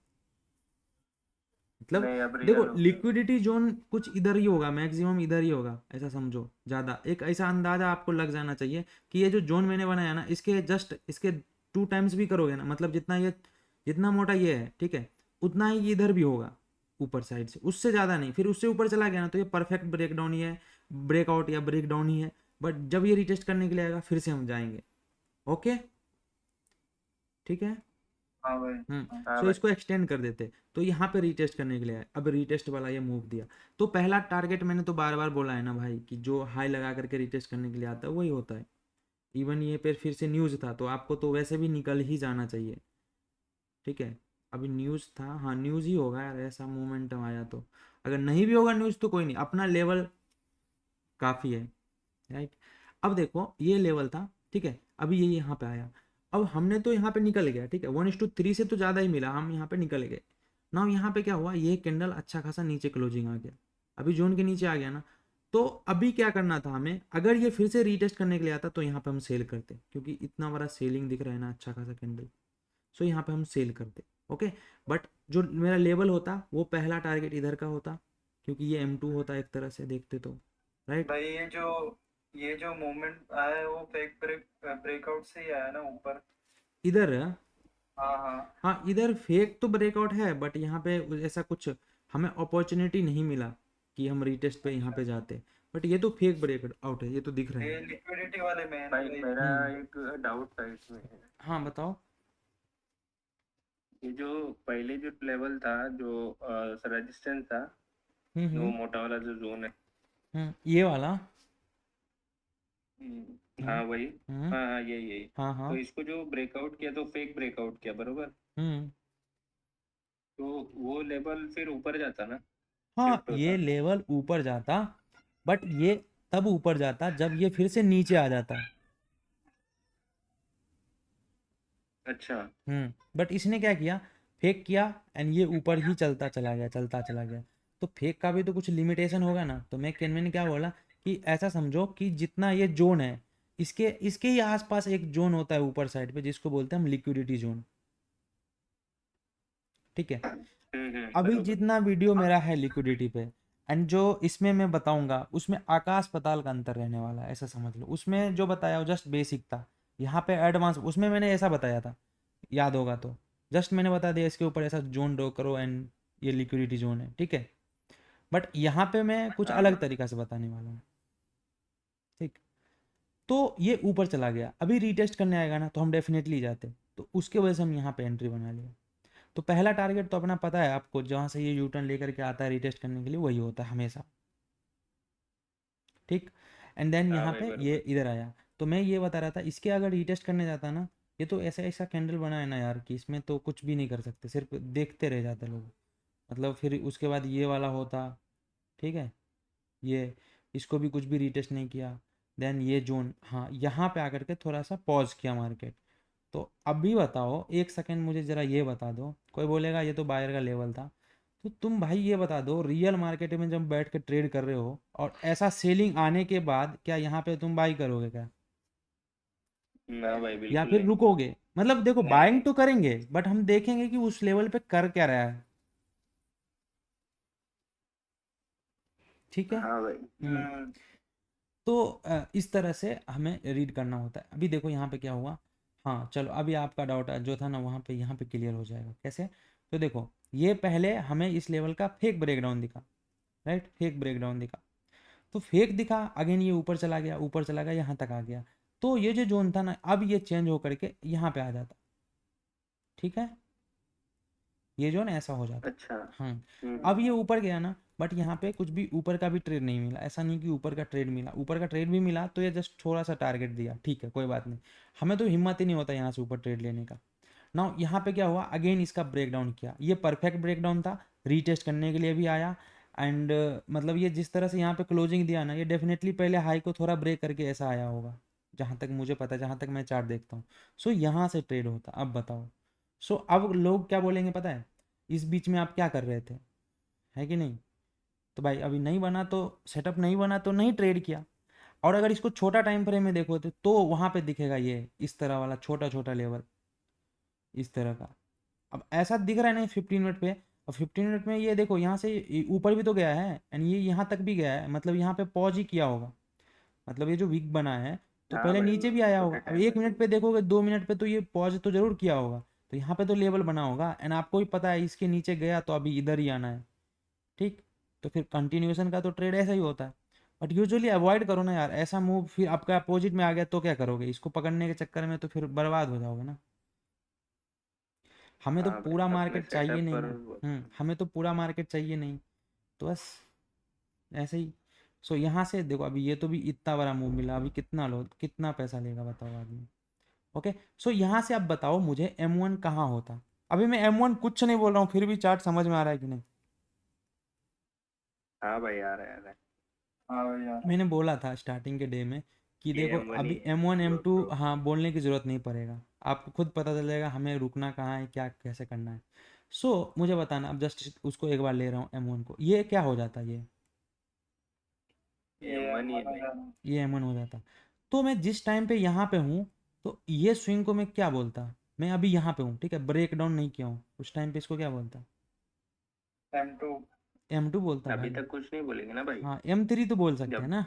मतलब नहीं, अब देखो रियल हो गया। लिक्विडिटी जोन कुछ इधर ही होगा, मैक्सिमम इधर ही होगा, ऐसा समझो। ज़्यादा एक ऐसा अंदाजा आपको लग जाना चाहिए कि ये जो जोन मैंने बनाया ना, इसके जस्ट इसके 2 टाइम्स भी करोगे ना, मतलब जितना ये जितना मोटा ये है, ठीक है, उतना ही ये इधर भी होगा ऊपर साइड से, उससे ज़्यादा नहीं। फिर उससे ऊपर चला गया ना, तो ये परफेक्ट ब्रेकडाउन ही है, ब्रेकआउट या ब्रेकडाउन ही है। बट जब ये रिटेस्ट करने के लिए आएगा, फिर से हम जाएंगे। ओके, ठीक है। हाँ भाई। हाँ। हाँ सो भाई। इसको एक्सटेंड कर देते, तो यहाँ पे रीटेस्ट करने के लिए है, अब रीटेस्ट वाला ये मूव दिया। तो पहला टारगेट मैंने तो बार बार बोला है ना भाई, कि जो हाई लगा करके रीटेस्ट करने के लिए आता है वही होता है। इवन ये फिर से न्यूज़ था, तो आपको तो वैसे भी निकल ही जाना चाहिए। ठीक है, अभी न्यूज़ था, हाँ न्यूज़ ही होगा यार, ऐसा मोमेंटम आया तो। अगर नहीं भी होगा न्यूज़ तो कोई नहीं, अपना लेवल काफ़ी है, राइट? अब देखो ये लेवल था, ठीक है, अभी ये यहाँ पे आया। अब हमने तो यहाँ पे निकल गया, ठीक है, 1:3 से तो ज़्यादा ही मिला, हम यहाँ पे निकल गए। ना यहाँ पे क्या हुआ, ये कैंडल अच्छा खासा नीचे क्लोजिंग आ गया, अभी जोन के नीचे आ गया ना। तो अभी क्या करना था हमें, अगर ये फिर से रीटेस्ट करने के लिए आता तो यहाँ पे हम सेल करते, क्योंकि इतना बड़ा सेलिंग दिख रहा है ना, अच्छा खासा कैंडल। सो यहाँ पे हम सेल करते। ओके, बट जो मेरा लेवल होता वो पहला टारगेट इधर का होता, क्योंकि ये M2 होता एक तरह से देखते तो, राइट? भाई ये जो मूवमेंट आया है वो फेक ब्रेकआउट से ही आया ना ऊपर। इधर हाँ हाँ। हाँ, इधर फेक तो ब्रेकआउट है, बट यहाँ पे ऐसा कुछ हमें अपॉर्चुनिटी नहीं मिला कि हम रीटेस्ट पे यहाँ पे जाते। बट ये तो फेक ब्रेकआउट है, ये तो दिख रहा ये है। लिक्विडिटी वाले में है ना भाई भाई। मेरा एक डाउट था इसमें। हाँ बताओ। ये जो पहले जो लेवल था, जो रेजिस्टेंस था, जो हम्म। मोटा वाला जो जोन है। ये वाला। हम्म। हाँ वही। हम्म। हाँ हाँ, यही। हाँ हाँ। तो इसको जो ब्रेकआउट किया तो फेक ब्रेकआउट किया, बरोबर। हम्म। तो वो लेवल फिर ऊपर जाता ना, हाँ शिफ्ट ये होता। लेवल ऊपर जाता, बट ये तब ऊपर जाता जब ये फिर से नीचे आ जाता। अच्छा। बट इसने क्या किया, फेक किया, एंड ये ऊपर ही चलता चला गया, चलता चला गया। तो फेक का भी तो कुछ लिमिटेशन होगा ना। तो मैं केनवे ने क्या बोला कि ऐसा समझो कि जितना ये जोन है, इसके इसके ही आसपास एक जोन होता है ऊपर साइड पे, जिसको बोलते हैं हम लिक्विडिटी जोन। ठीक है, अभी बरोबर। जितना वीडियो मेरा है लिक्विडिटी पे, एंड जो इसमें मैं बताऊंगा, उसमें आकाश पाताल का अंतर रहने वाला है, ऐसा समझ लो। उसमें जो बताया वो जस्ट बेसिक था, यहाँ पे एडवांस उसमें मैंने ऐसा बताया था, याद होगा तो। जस्ट मैंने बता दिया इसके ऊपर ऐसा जोन ड्रॉ करो एंड ये लिक्विडिटी जोन है, ठीक है। बट यहाँ पे मैं कुछ हाँ अलग हाँ। तरीका से बताने वाला हूँ। ठीक, तो ये ऊपर चला गया, अभी रीटेस्ट करने आएगा ना, तो हम डेफिनेटली जाते। तो उसके वजह से हम यहाँ पे एंट्री बना लिया। तो पहला टारगेट तो अपना पता है आपको, जहाँ से ये यूटर्न लेकर के आता है रीटेस्ट करने के लिए, वही होता है हमेशा। ठीक, एंड देन हाँ यहाँ भाई, पे ये बरोबर। इधर आया। तो मैं ये बता रहा था, इसके अगर रीटेस्ट करने जाता ना, ये तो ऐसा ऐसा कैंडल बना है ना यार, कि इसमें तो कुछ भी नहीं कर सकते, सिर्फ देखते रह जाते लोग। मतलब फिर उसके बाद ये वाला होता, ठीक है, ये इसको भी कुछ भी रीटेस्ट नहीं किया। देन ये जोन, हाँ यहाँ पे आकर के थोड़ा सा पॉज किया मार्केट। तो अभी बताओ, एक सेकंड मुझे ज़रा ये बता दो, कोई बोलेगा ये तो बायर का लेवल था, तो तुम भाई ये बता दो, रियल मार्केट में जब बैठ के ट्रेड कर रहे हो और ऐसा सेलिंग आने के बाद, क्या यहाँ पे तुम बाई करोगे क्या, ना भाई, या बिल्कुल फिर नहीं। रुकोगे? मतलब देखो नहीं बाइंग नहीं। तो करेंगे, बट हम देखेंगे कि उस लेवल पे कर क्या रहा है। ठीक है। हाँ भाई। हम्म। तो इस तरह से हमें रीड करना होता है। अभी देखो यहाँ पे क्या हुआ। हाँ चलो, अभी आपका डाउट जो था ना वहाँ पे, यहाँ पे क्लियर हो जाएगा कैसे। तो देखो, ये पहले हमें इस लेवल का फेक ब्रेकडाउन दिखा, राइट, फेक ब्रेकडाउन दिखा। तो फेक दिखा, अगेन ये ऊपर चला गया, ऊपर चला गया, यहाँ तक आ गया। तो ये जो जोन था ना, अब ये चेंज होकर के यहाँ पे आ जाता। ठीक है, ये जोन ऐसा हो जाता। अच्छा। हाँ, हम्म। अब ये ऊपर गया ना, बट यहाँ पे कुछ भी ऊपर का भी ट्रेड नहीं मिला, ऐसा नहीं कि ऊपर का ट्रेड मिला, ऊपर का ट्रेड भी मिला तो ये जस्ट थोड़ा सा टारगेट दिया, ठीक है कोई बात नहीं, हमें तो हिम्मत ही नहीं होता यहाँ से ऊपर ट्रेड लेने का। ना यहाँ पे क्या हुआ, अगेन इसका ब्रेकडाउन किया, ये परफेक्ट ब्रेकडाउन था, रीटेस्ट करने के लिए भी आया एंड मतलब ये जिस तरह से यहाँ पे क्लोजिंग दिया ना, ये डेफिनेटली पहले हाई को थोड़ा ब्रेक करके ऐसा आया होगा, जहाँ तक मुझे पता है, जहाँ तक मैं चार्ट देखता हूँ। सो यहाँ से ट्रेड होता, अब बताओ। सो अब लोग क्या बोलेंगे पता है, इस बीच में आप क्या कर रहे थे, है कि नहीं? तो भाई अभी नहीं बना तो सेटअप नहीं बना तो नहीं ट्रेड किया। और अगर इसको छोटा टाइम फ्रेम में देखो तो वहाँ पे दिखेगा ये इस तरह वाला छोटा छोटा लेवल, इस तरह का। अब ऐसा दिख रहा है ना 15 मिनट पे, और 15 मिनट में ये देखो यहाँ से ऊपर भी तो गया है एंड ये यहाँ तक भी गया है, मतलब यहाँ पे पॉज ही किया होगा, मतलब ये जो वीक बना है तो हाँ पहले भाई, नीचे भी आया होगा। छोटे अब टाइम 1 मिनट पे देखोगे, 2 मिनट पे तो ये पॉज तो जरूर किया होगा, तो यहाँ पे तो लेवल बना होगा एंड आपको भी पता है इसके नीचे गया तो अभी इधर ही आना है, ठीक। तो फिर कंटिन्यूएशन का तो ट्रेड ऐसा ही होता है, बट यूजुअली अवॉइड करो ना यार ऐसा मूव, फिर आपका अपोजिट में आ गया तो क्या करोगे, इसको पकड़ने के चक्कर में तो फिर बर्बाद हो जाओगे ना। हमें तो हाँ भाई, पूरा अपने मार्केट चाहिए सेटअप नहीं पर ना। हमें तो पूरा मार्केट चाहिए नहीं, तो बस ऐसे ही। सो यहाँ से देखो अभी ये तो भी इतना बड़ा मूव मिला, अभी कितना लो, कितना पैसा लेगा बताओ आदमी। ओके, सो यहाँ से आप बताओ मुझे M1 कहाँ होता। अभी मैं M1 कुछ नहीं बोल रहा हूँ, फिर भी चार्ट समझ में आ रहा है कि नहीं? हाँ भाई, आ रहा है, आ रहा है। हाँ भाई यार। मैंने बोला था स्टार्टिंग के डे में कि ये देखो M1 ही अभी है, M1 प्रो M2 प्रो। हाँ बोलने की ज़रूरत नहीं पड़ेगा, आपको खुद पता चल जाएगा हमें रुकना कहाँ है, क्या कैसे करना है। सो मुझे बताना, अब जस्ट उसको एक बार ले रहा हूँ M1 को, ये क्या हो जाता है ये ये M1 ही है माना भाई। जा रहा है। ये M1 हो जाता। तो मैं जिस टाइम पे यहाँ पे हूँ तो ये स्विंग को मैं क्या बोलता, मैं अभी यहाँ पे हूँ ठीक है, ब्रेक डाउन नहीं किया हूँ, उस टाइम पे इसको क्या बोलता? M2। M2 बोलता अभी भाई। तक कुछ नहीं बोलेंगे ना भाई। हाँ M3 तो बोल सकते हैं जब ना।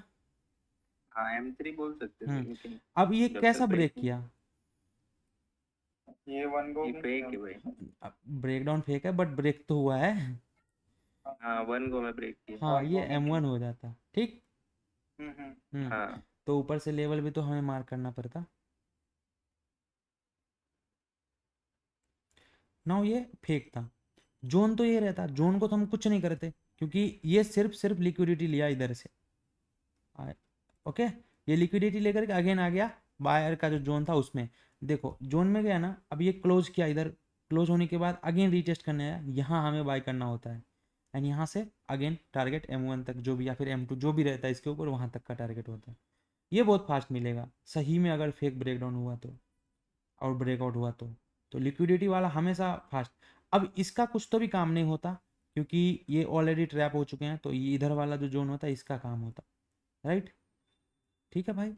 हाँ, M3 बोल सकते थे, लेकिन अब ये जब कैसा तक ब्रेक ब्रेक नहीं। किया? ये वन गो ये भी फेक किया। है भाई। ब्रेक डाउन फेक है बट ब्रेक तो हुआ है। हाँ, 1 को मैं ब्रेक किया। हाँ वन ये गो भी M1 किया। हो जाता, ठीक। हम्म। हम्म। हाँ तो ऊपर से लेवल भी तो हमें मार्क करना पड़ता। ना ये फेक था, जोन तो ये रहता, जोन को तो हम कुछ नहीं करते क्योंकि ये सिर्फ सिर्फ लिक्विडिटी लिया इधर से ओके, ये लिक्विडिटी लेकर के अगेन आ गया बायर का जो जोन था उसमें। देखो जोन में गया ना, अब ये क्लोज किया इधर, क्लोज होने के बाद अगेन रीटेस्ट करने आया, यहाँ हमें बाय करना होता है एंड यहाँ से अगेन टारगेट M1 तक जो भी या फिर M2 जो भी रहता है इसके ऊपर, वहाँ तक का टारगेट होता है। ये बहुत फास्ट मिलेगा सही में, अगर फेक ब्रेकडाउन हुआ तो और ब्रेकआउट हुआ तो लिक्विडिटी वाला हमेशा फास्ट। अब इसका कुछ तो भी काम नहीं होता क्योंकि ये ऑलरेडी ट्रैप हो चुके हैं, तो ये इधर वाला जो जोन होता है इसका काम होता, राइट। ठीक है भाई,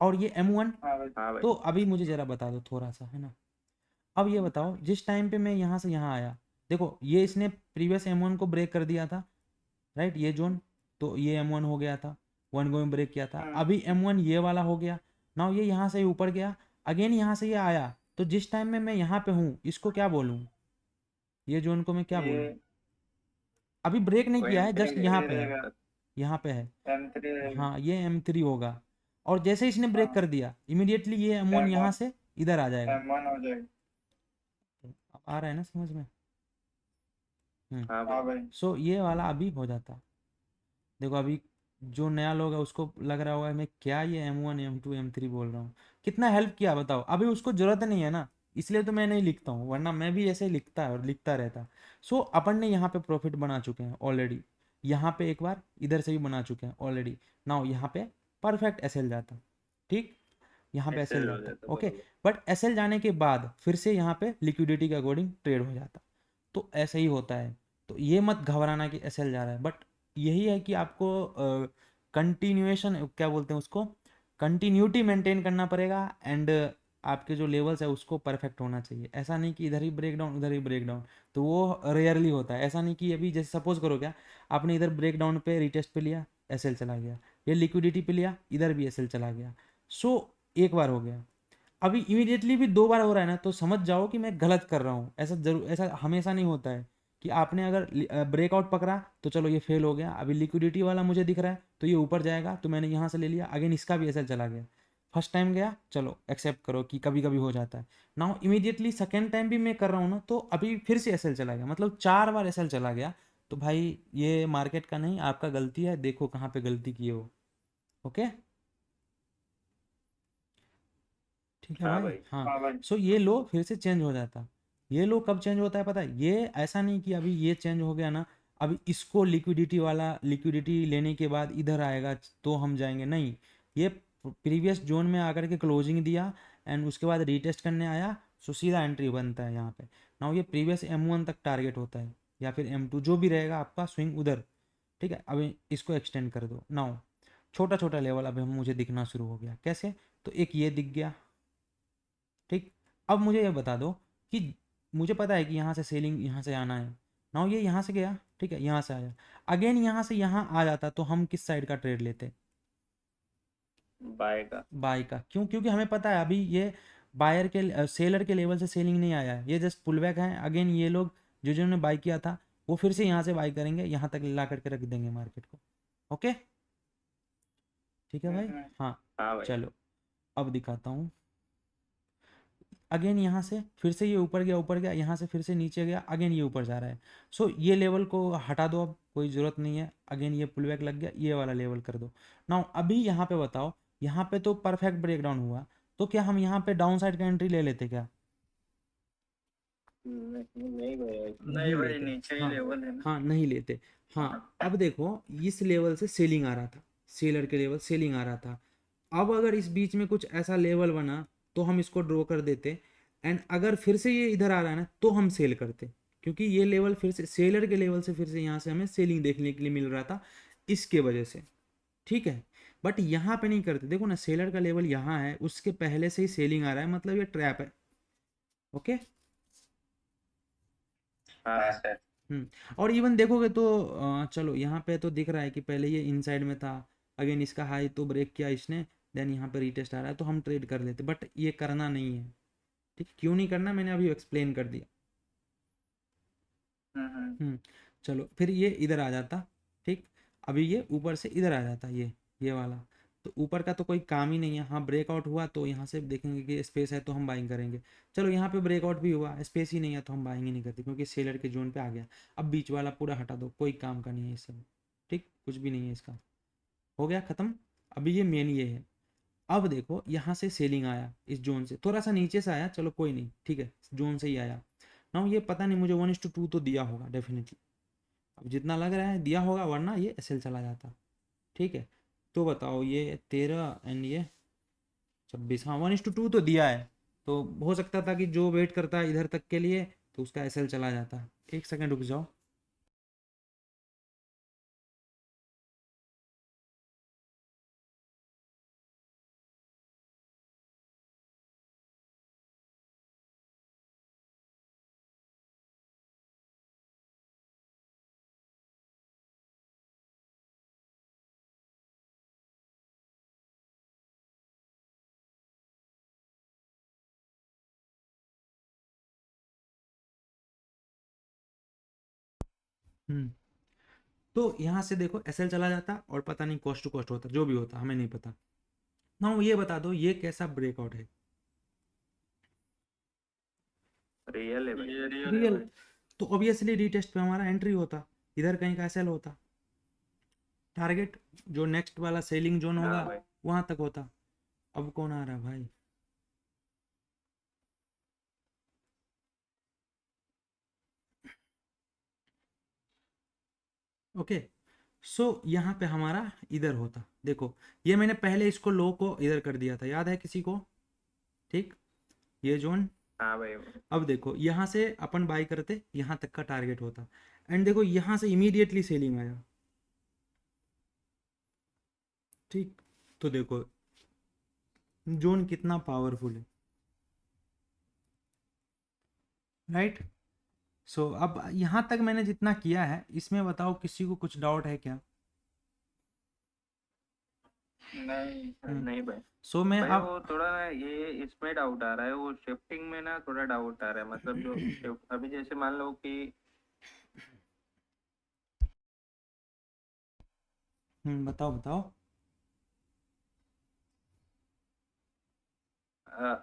और ये M1। हाँ भाई। हाँ भाई। तो अभी मुझे ज़रा बता दो थोड़ा सा, है ना। अब ये बताओ जिस टाइम पे मैं यहाँ से यहाँ आया, देखो ये इसने प्रीवियस M1 को ब्रेक कर दिया था, राइट, ये जोन, तो ये M1 हो गया था, वन गो में ब्रेक किया था, अभी M1 ये वाला हो गया। नाउ ये यहाँ से ऊपर गया, अगेन यहाँ से ये आया, तो जिस टाइम में मैं यहाँ पे हूँ इसको क्या बोलूँ, ये जोन को मैं क्या बोलूँ? ये अभी ब्रेक नहीं वो किया है, M3 जस्ट यहाँ ये रहेगा पे है, रहेगा। तब तक। यहाँ पे है। M3 रहेगा। हाँ ये M3 होगा, और जैसे ही इसने ब्रेक हाँ। कर दिया इमीडिएटली ये M1 यहाँ M1 से इधर आ जाएगा। M1 हो जाएगा। अब आ रहा है ना समझ में? हाँ हाँ भाई। भाई। सो ये वाला अभी हो जाता। देखो अभी जो नया लोग है उसको लग रहा होगा मैं क्या ये M1 M2 M3 बोल रहा हूँ, कितना हेल्प किया बताओ, अभी उसको जरूरत नहीं है ना, इसलिए तो मैं नहीं लिखता हूँ, वरना मैं भी ऐसे ही लिखता है और लिखता रहता। सो अपन ने यहाँ पे प्रॉफिट बना चुके हैं ऑलरेडी, यहाँ पे एक बार इधर से भी बना चुके हैं ऑलरेडी। नाउ यहाँ पे परफेक्ट SL जाता, ठीक, यहाँ पे SL SL हो जाता जाता, ओके। बरोबर। बट SL जाने के बाद फिर से यहाँ पे लिक्विडिटी के अकॉर्डिंग ट्रेड हो जाता, तो ऐसे ही होता है। तो ये मत घबराना कि SL जा रहा है, बट यही है कि आपको कंटिन्यूएशन क्या बोलते हैं उसको, कंटिन्यूटी मेंटेन करना पड़ेगा एंड आपके जो लेवल्स है उसको परफेक्ट होना चाहिए। ऐसा नहीं कि इधर ही ब्रेक डाउन उधर ही ब्रेक डाउन, तो वो रेयरली होता है। ऐसा नहीं कि अभी जैसे सपोज करो क्या, आपने इधर ब्रेक डाउन पे रिटेस्ट पे लिया SL चला गया, ये लिक्विडिटी पे लिया इधर भी SL चला गया। सो एक बार हो गया, अभी इमीडिएटली भी 2 बार हो रहा है ना, तो समझ जाओ कि मैं गलत कर रहा हूँ। ऐसा जरूर, ऐसा हमेशा नहीं होता है कि आपने अगर ब्रेकआउट पकड़ा तो चलो ये फेल हो गया, अभी लिक्विडिटी वाला मुझे दिख रहा है तो ये ऊपर जाएगा, तो मैंने यहाँ से ले लिया, अगेन इसका भी SL चला गया। फर्स्ट टाइम गया, चलो एक्सेप्ट करो कि कभी कभी हो जाता है। नाउ इमीडिएटली सेकेंड टाइम भी मैं कर रहा हूँ ना, तो अभी फिर से SL चला गया, मतलब 4 बार SL चला गया, तो भाई ये मार्केट का नहीं, आपका गलती है, देखो कहाँ पे गलती की हो। ओके, ठीक है हाँ भाई। भाई। हाँ, हाँ भाई। सो ये लो फिर से चेंज हो जाता। ये लो कब चेंज होता है पता है? ये ऐसा नहीं कि अभी ये चेंज हो गया ना, अभी इसको लिक्विडिटी लेने के बाद इधर आएगा तो हम जाएंगे, नहीं। ये प्रीवियस जोन में आकर के क्लोजिंग दिया एंड उसके बाद रीटेस्ट करने आया, सो सीधा एंट्री बनता है यहाँ पे। नाउ ये प्रीवियस M1 तक टारगेट होता है या फिर M2 जो भी रहेगा आपका स्विंग उधर। ठीक है, अभी इसको एक्सटेंड कर दो। नाउ छोटा छोटा लेवल अभी हम मुझे दिखना शुरू हो गया। कैसे? तो एक ये दिख गया। ठीक, अब मुझे ये बता दो कि मुझे पता है कि यहाँ से सेलिंग यहाँ से आना है। नाउ ये यहाँ से गया, ठीक है, यहाँ से आया, अगेन यहाँ से यहाँ आ जाता तो हम किस साइड का ट्रेड लेते? बाय का। बाय का। क्यों? क्योंकि हमें पता है अभी ये बायर के सेलर के लेवल से सेलिंग नहीं आया है, ये जस्ट पुल बैक है। अगेन ये लोग जो जिन्होंने बाय किया था वो फिर से यहाँ से बाय करेंगे, यहाँ तक ला करके रख देंगे मार्केट को। ओके, ठीक है भाई। हाँ, हाँ भाई। चलो अब दिखाता हूँ। अगेन यहाँ से फिर से ये ऊपर गया, यहाँ से फिर से नीचे गया, अगेन ये ऊपर जा रहा है। सो ये लेवल को हटा दो, अब कोई ज़रूरत नहीं है। अगेन ये पुल बैक लग गया, ये वाला लेवल कर दो। नाउ अभी यहाँ पे बताओ, यहाँ पे तो परफेक्ट ब्रेकडाउन हुआ, तो क्या हम यहाँ पे डाउन साइड का एंट्री ले लेते क्या? नहीं भाई। नहीं भाई, लेते। नीचे ही हाँ, लेवल है ना। हाँ नहीं लेते। हाँ, अब देखो इस लेवल से सेलिंग आ रहा था, सेलर के लेवल सेलिंग आ रहा था। अब अगर इस बीच में कुछ ऐसा लेवल बना तो हम इसको ड्रॉ कर देते, एंड अगर फिर से ये इधर आ रहा है ना तो हम सेल करते, क्योंकि ये लेवल फिर से सेलर के लेवल से फिर से यहाँ से हमें सेलिंग देखने के लिए मिल रहा था, इसके वजह से। ठीक है, बट यहाँ पे नहीं करते। देखो ना, सेलर का लेवल यहाँ है, उसके पहले से ही सेलिंग आ रहा है, मतलब ये ट्रैप है। ओके। हाँ सर। और इवन देखोगे तो चलो यहाँ पे तो दिख रहा है कि पहले ये इनसाइड में था, अगेन इसका हाई तो ब्रेक किया इसने, देन यहाँ पे रीटेस्ट आ रहा है तो हम ट्रेड कर लेते, बट ये करना नहीं है। ठीक, क्यों नहीं करना मैंने अभी एक्सप्लेन कर दिया। हम्म, चलो फिर ये इधर आ जाता। ठीक, अभी ये ऊपर से इधर आ जाता, ये वाला। तो ऊपर का तो कोई काम ही नहीं है। हाँ, ब्रेकआउट हुआ तो यहाँ से देखेंगे कि स्पेस है तो हम बाइंग करेंगे। चलो यहाँ पे ब्रेकआउट भी हुआ, स्पेस ही नहीं है तो हम बाइंग ही नहीं करते, क्योंकि सेलर के जोन पे आ गया। अब बीच वाला पूरा हटा दो, कोई काम का नहीं है इससे। ठीक, कुछ भी नहीं है इसका, हो गया ख़त्म। अभी ये मेन ये है। अब देखो यहाँ से सेलिंग आया, इस जोन से थोड़ा सा नीचे से आया, चलो कोई नहीं, ठीक है, जोन से ही आया। ना ये पता नहीं, मुझे 1:2 तो दिया होगा डेफिनेटली, अब जितना लग रहा है दिया होगा, वरना ये SL चला जाता। ठीक है, तो बताओ ये 13 एंड ये 26, हाँ 1:2 तो दिया है। तो हो सकता था कि जो वेट करता है इधर तक के लिए तो उसका SL चला जाता। एक सेकेंड रुक जाओ। हम्म, तो यहाँ से देखो SL चला जाता और पता नहीं कॉस्ट टू कॉस्ट होता, जो भी होता हमें नहीं पता ना। ये बता दो ये कैसा ब्रेकआउट है? रियल है भाई। ये रियल है रियल। भाई। तो ऑब्वियसली रीटेस्ट पे हमारा एंट्री होता, इधर कहीं का SL होता, टारगेट जो नेक्स्ट वाला सेलिंग जोन होगा हाँ भाई। वहां तक होता। अब कौन आ रहा है भाई? ओके, सो यहाँ पे हमारा इधर होता। देखो ये मैंने पहले इसको लो को इधर कर दिया था, याद है किसी को? ठीक, ये जोन। हाँ भाई। अब देखो यहाँ से अपन बाई करते, यहाँ तक का टारगेट होता, एंड देखो यहाँ से इमीडिएटली सेलिंग आया। ठीक, तो देखो जोन कितना पावरफुल है, राइट? सो अब यहाँ तक मैंने जितना किया है इसमें बताओ किसी को कुछ डाउट है क्या? नहीं। नहीं भाई। सो मैं भाई अब वो थोड़ा ना ये इसमें डाउट आ रहा है, वो शिफ्टिंग में ना थोड़ा डाउट आ रहा है, मतलब जो शिफ्ट अभी जैसे मान लो कि बताओ बताओ।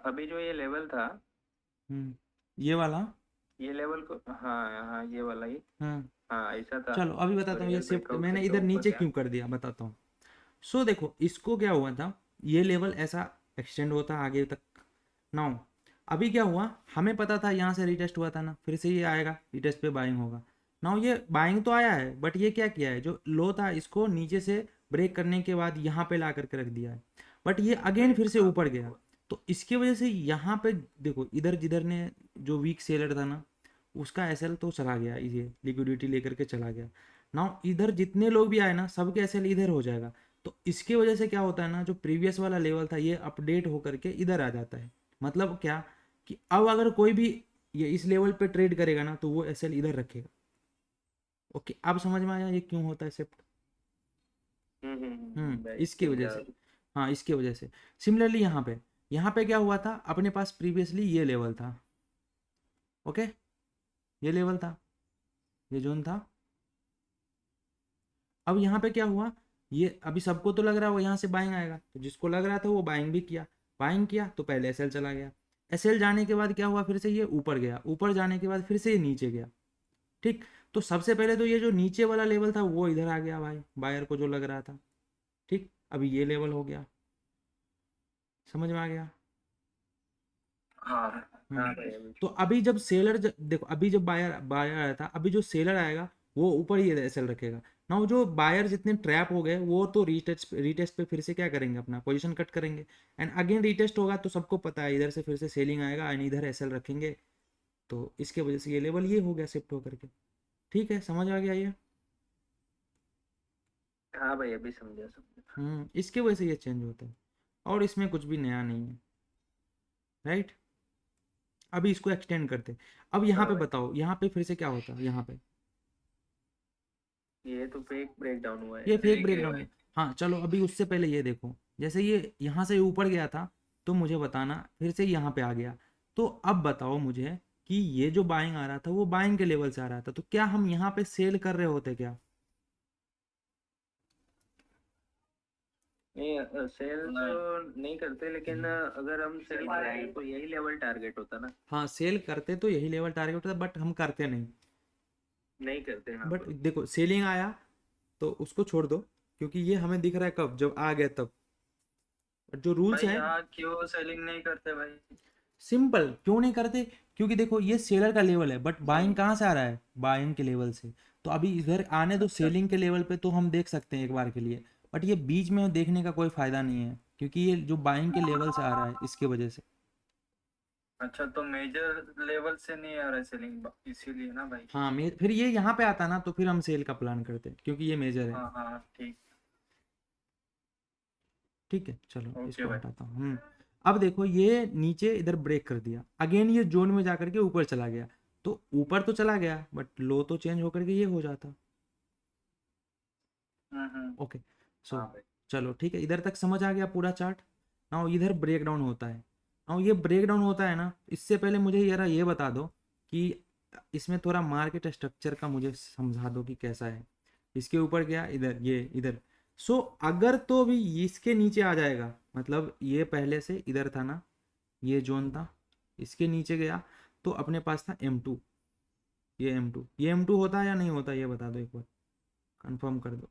अभी जो ये लेवल था, ये वाला। ये लेवल को, हाँ हाँ ये वाला ही, हम्म हाँ ऐसा था। चलो अभी बताता और हूँ ये रियल शिफ्ट ब्रेकआउट मैंने करके इधर ऊपर नीचे गया। क्यों कर दिया बताता हूँ। सो देखो इसको क्या हुआ था, ये लेवल ऐसा एक्सटेंड होता आगे तक। नाउ अभी क्या हुआ, हमें पता था यहाँ से रिटेस्ट हुआ था ना, फिर से ये आएगा रिटेस्ट पे बाइंग होगा। नाउ ये बाइंग तो आया है, बट ये क्या किया है, जो लो था इसको नीचे से ब्रेक करने के बाद यहाँ पे ला करके रख दिया है, बट ये अगेन फिर से हाँ ऊपर ब्रेक गया। हुआ। तो इसकी वजह से यहाँ पे देखो इधर जिधर ने जो वीक सेलर था ना, उसका एसएल तो चला गया, ये लिक्विडिटी लेकर के चला गया। नाउ इधर जितने लोग भी आए ना, सबके एसएल इधर हो जाएगा। तो इसके वजह से क्या होता है ना, जो प्रीवियस वाला लेवल था ये अपडेट होकर के इधर आ जाता है। मतलब क्या कि अब अगर कोई भी ये इस लेवल पे ट्रेड करेगा ना, तो वो एसएल इधर रखेगा। ओके अब समझ में आया ये क्यों होता है शिफ्ट। भाई इसकी वजह समझा। से। हाँ इसकी वजह से। सिमिलरली यहाँ पे क्या हुआ था, अपने पास प्रीवियसली ये लेवल था। ओके ये लेवल था, ये जोन था। अब यहाँ पे क्या हुआ, ये अभी सबको तो लग रहा है वो यहाँ से बाइंग आएगा, तो जिसको लग रहा था वो बाइंग भी किया। बाइंग किया तो पहले एसएल चला गया। एसएल जाने के बाद क्या हुआ, फिर से ये ऊपर गया, ऊपर जाने के बाद फिर से ये नीचे गया। ठीक। तो सबसे पहले तो ये जो नीचे वाला लेवल था वो इधर आ गया भाई, बायर को जो लग रहा था। ठीक। अभी ये लेवल हो गया, समझ में आ गया। हाँ हम्म। हाँ भाई अभी। तो अभी जब सेलर देखो अभी जब बायर बायर आया था, अभी जो सेलर आएगा वो ऊपर ही एसएल रखेगा ना। जो बायर जितने ट्रैप हो गए वो तो रीटेस्ट पे फिर से क्या करेंगे, अपना पोजीशन कट करेंगे। एंड अगेन रीटेस्ट होगा तो सबको पता है इधर से फिर से सेलिंग आएगा एंड इधर एसएल रखेंगे। तो इसके वजह से ये लेवल ये हो गया शिफ्ट होकर के। ठीक है समझ आ गया ये। हाँ भाई अभी समझा समझा। इसके वजह से ये चेंज होता है, और इसमें कुछ भी नया नहीं है। राइट। अभी इसको एक्सटेंड करते। अब यहाँ हाँ पे भाई बताओ, यहाँ पे फिर से क्या होता है यहाँ पे। ये तो फेक ब्रेक डाउन हुआ है ये यार। फेक ब्रेकडाउन है। हाँ चलो अभी उससे पहले ये देखो, जैसे ये यहाँ से ऊपर गया था, तो मुझे बताना फिर से यहाँ पे आ गया। तो अब बताओ मुझे कि ये जो बाइंग आ रहा था वो बाइंग के लेवल से आ रहा था, तो क्या हम यहाँ पे सेल कर रहे होते क्या। नहीं सेल तो नहीं करते, लेकिन अगर हम सेल करें तो यही लेवल टारगेट होता ना। हाँ सेल करते तो यही लेवल टारगेट होता, बट हम करते नहीं। नहीं करते हाँ बट भाई। देखो सेलिंग आया तो उसको छोड़ दो, क्योंकि ये हमें दिख रहा है कब, जब आ गया तब। बट जो रूल्स भाई हैं, यहाँ क्यों सेलिंग नहीं करते भाई। सिंपल क्यों नहीं करते, क्योंकि देखो ये सेलर का लेवल है, बट बाइंग कहाँ से आ रहा है, बाइंग के लेवल से। तो अभी इधर आने दो अच्छा सेलिंग के लेवल पे, तो हम देख सकते हैं एक बार के लिए। बट ये बीच में देखने का कोई फायदा नहीं है, क्योंकि ये जो बाइंग के लेवल से आ रहा है इसके वजह से। अच्छा, तो मेजर लेवल से नहीं आ रहा है सेलिंग, इसीलिए ना भाई। हाँ फिर ये यहाँ पे आता ना, तो फिर हम सेल का प्लान करते हैं, क्योंकि ये मेजर है। हाँ हाँ ठीक। ठीक है चलो ओके इसको भाई। हटाता हूँ। अब देखो ये नीचे इधर ब्रेक कर दिया, अगेन ये जोन में जाकर के ऊपर चला गया। तो ऊपर तो चला गया, बट लो तो चेंज होकर के ये हो जाता। ओके। सो हाँ भाई। चलो ठीक है, इधर तक समझ आ गया पूरा चार्ट। नाउ इधर ब्रेक डाउन होता है। नाउ ये ब्रेक डाउन होता है ना, इससे पहले मुझे यार ये बता दो कि इसमें थोड़ा मार्केट स्ट्रक्चर का मुझे समझा दो कि कैसा है। इसके ऊपर गया, इधर ये इधर। सो अगर तो भी इसके नीचे आ जाएगा, मतलब ये पहले से इधर था ना, ये जोन था, इसके नीचे गया, तो अपने पास था M2। ये M2 होता है या नहीं होता, ये बता दो एक बार, कंफर्म कर दो।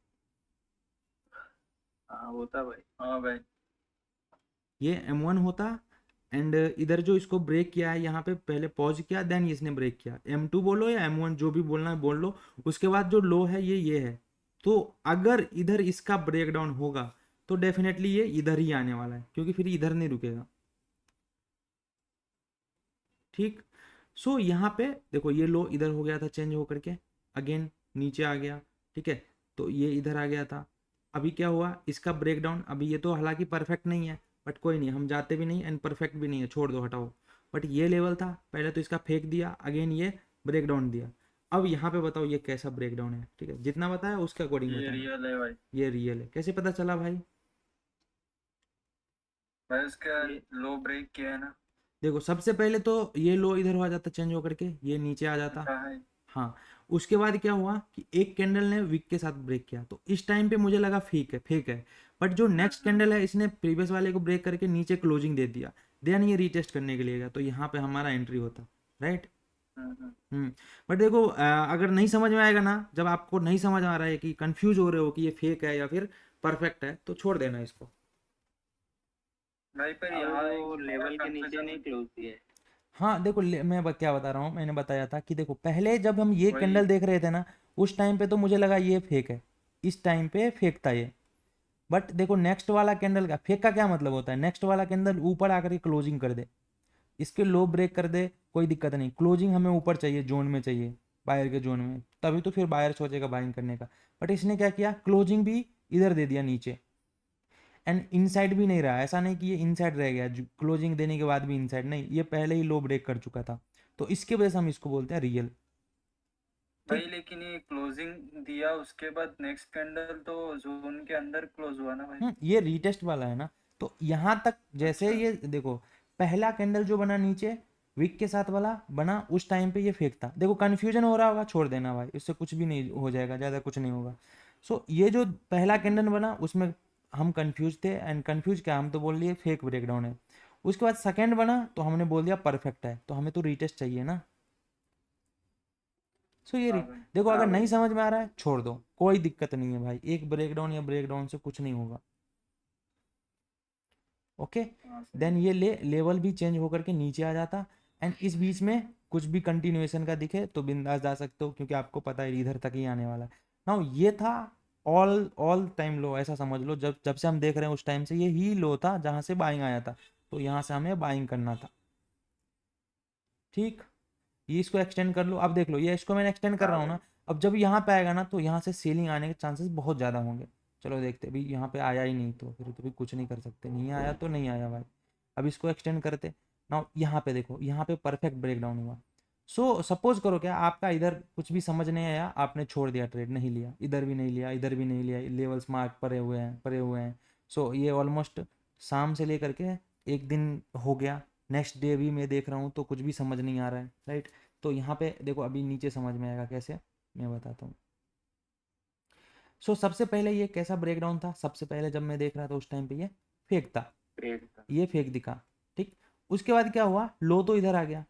हाँ होता भाई। हाँ भाई। ये M1 होता। एंड इधर जो इसको ब्रेक किया है, यहाँ पे पहले पॉज किया, देन इसने ब्रेक किया। M2 बोलो या M1 जो भी बोलना है बोल लो। उसके बाद जो लो है ये है। तो अगर इधर इसका ब्रेक डाउन होगा, तो डेफिनेटली ये इधर ही आने वाला है, क्योंकि फिर इधर नहीं रुकेगा। ठीक। सो यहाँ पे देखो ये लो इधर हो गया था चेंज होकर के, अगेन नीचे आ गया। ठीक है। तो ये इधर आ गया था। अभी क्या हुआ, इसका ब्रेकडाउन, अभी ये तो हालांकि परफेक्ट नहीं है, बट कोई नहीं, हम जाते भी नहीं एंड परफेक्ट भी नहीं है, छोड़ दो हटाओ। बट ये लेवल था, पहले तो इसका फेंक दिया, अगेन ये ब्रेकडाउन दिया। अब यहाँ पे बताओ ये कैसा ब्रेकडाउन है। ठीक है, जितना बताया उसके अकॉर्डिंग ये बताना। रियल है भाई। ये रियल है, कैसे पता चला भाई। भाई उसका लो ब्रेक किया है ना। देखो सबसे पहले तो ये लो इधर हो जाता चेंज होकर के, ये नीचे आ जाता। अच्छा है। हाँ। उसके बाद क्या हुआ कि एक कैंडल ने विक के साथ ब्रेक किया, तो इस टाइम पे मुझे लगा फेक है। बट जो नेक्स्ट कैंडल है, इसने प्रीवियस वाले को ब्रेक करके नीचे क्लोजिंग दे दिया, देन ये रीटेस्ट करने के लिए गया, तो यहाँ पे हमारा एंट्री होता। राइट। बट देखो अगर नहीं समझ में आएगा ना, जब आपको नहीं समझ आ रहा है कि कंफ्यूज हो रहे हो कि ये फेक है या फिर परफेक्ट है, तो छोड़ देना इसको। भाई पर अब यहाँ एक वो मेरा लेवल के नीचे नहीं कंफ्यूजन क्लोज किए। हाँ देखो क्या बता रहा हूँ, मैंने बताया था कि देखो पहले जब हम ये वही। कैंडल देख रहे थे ना, उस टाइम पे तो मुझे लगा ये फेक है, इस टाइम पे फेक था ये। बट देखो नेक्स्ट वाला कैंडल का फेक का क्या मतलब होता है, नेक्स्ट वाला कैंडल ऊपर आकर के क्लोजिंग कर दे, इसके लो ब्रेक कर दे, कोई दिक्कत नहीं, क्लोजिंग हमें ऊपर चाहिए, जोन में चाहिए, बायर के जोन में, तभी तो फिर बायर सोचेगा बाइंग करने का। बट इसने क्या किया, क्लोजिंग भी इधर दे दिया नीचे, एंड इनसाइड भी नहीं रहा, ऐसा नहीं कि ये इनसाइड रह गया क्लोजिंग देने के बाद भी इनसाइड नहीं, ये पहले ही लो ब्रेक कर चुका था, तो इसके वजह से हम इसको बोलते हैं रियल। भाई ठीक। लेकिन ये क्लोजिंग दिया उसके बाद नेक्स्ट कैंडल तो जोन के अंदर क्लोज हुआ ना भाई। ये रीटेस्ट वाला है ना, तो यहाँ तक जैसे अच्छा। ये देखो, पहला कैंडल जो बना नीचे विक के साथ वाला बना, उस टाइम पे ये फेक था। देखो कंफ्यूजन हो रहा होगा, छोड़ देना भाई, इससे कुछ भी नहीं हो जाएगा, ज़्यादा कुछ नहीं होगा। सो ये जो पहला कैंडल बना उसमें हम कंफ्यूज थे, एंड कंफ्यूज क्या, हम तो बोल लिए फेक ब्रेकडाउन है। उसके बाद सेकंड बना तो हमने बोल दिया परफेक्ट है, तो हमें तो रीटेस्ट चाहिए ना। सो हाँ भाई। देखो अगर हाँ नहीं भाई। समझ में आ रहा है छोड़ दो, कोई दिक्कत नहीं है भाई, एक ब्रेकडाउन या ब्रेकडाउन से कुछ नहीं होगा। ओके। हाँ सही देन है। ये लेवल भी चेंज होकर के नीचे आ जाता, एंड इस बीच में कुछ भी कंटिन्यूएशन का दिखे तो बिंदास जा सकते हो, क्योंकि आपको पता है इधर तक ही आने वाला है। नाउ ये था ऑल ऑल टाइम लो, ऐसा समझ लो, जब जब से हम देख रहे हैं उस टाइम से ये ही लो था जहां से बाइंग आया था, तो यहाँ से हमें बाइंग करना था। ठीक। ये इसको एक्सटेंड कर लो, अब देख लो ये इसको मैंने एक्सटेंड कर हाँ रहा हूँ भाई। ना, अब जब यहाँ पे आएगा ना तो यहाँ से सेलिंग आने के चांसेस बहुत ज़्यादा होंगे। चलो देखते, अभी यहाँ पे आया ही नहीं तो फिर तो भी कुछ नहीं कर सकते, नहीं आया तो नहीं आया भाई। अब इसको एक्सटेंड करते ना, यहाँ पे देखो, यहाँ पे परफेक्ट ब्रेकडाउन हुआ। सो सपोज करो क्या आपका इधर कुछ भी समझ नहीं आया, आपने छोड़ दिया ट्रेड, नहीं लिया, इधर भी नहीं लिया, इधर भी नहीं लिया, लेवल्स मार्क परे हुए हैं। सो ये ऑलमोस्ट शाम से लेकर के एक दिन हो गया, नेक्स्ट डे भी मैं देख रहा हूँ तो कुछ भी समझ नहीं आ रहा है, राइट। तो यहाँ पे देखो अभी नीचे समझ में आएगा कैसे, मैं बताता हूँ। सो सबसे पहले ये कैसा ब्रेकडाउन था, सबसे पहले जब मैं देख रहा था उस टाइम पे ये फेक था, एक था। ये फेक दिखा। ठीक। उसके बाद क्या हुआ, लो तो इधर आ गया,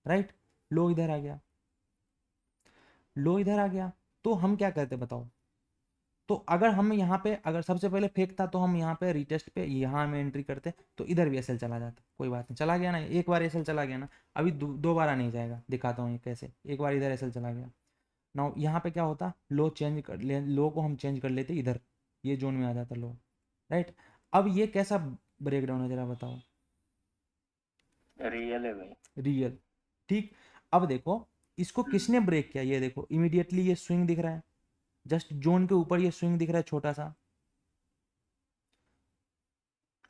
राइट, लो इधर आ गया, लो इधर आ गया, तो हम क्या करते बताओ। तो अगर हम यहाँ पे, अगर सबसे पहले फेक था तो हम यहाँ पे रिटेस्ट पे यहाँ में एंट्री करते, तो इधर भी एसएल चला जाता, कोई बात नहीं, चला गया ना, एक बार एसएल चला गया ना, अभी दोबारा नहीं जाएगा, दिखाता हूँ ये कैसे। एक बार इधर एसएल चला गया, नाउ यहाँ पे क्या होता, लो चेंज कर ले, लो को हम चेंज कर लेते इधर, ये जोन में आ जाता लो, राइट। अब ये कैसा ब्रेकडाउन है जरा बताओ। रियल है भाई। रियल। ठीक। अब देखो इसको किसने ब्रेक किया, ये देखो इमीडिएटली ये स्विंग दिख रहा है, जस्ट जोन के ऊपर ये स्विंग दिख रहा है छोटा सा।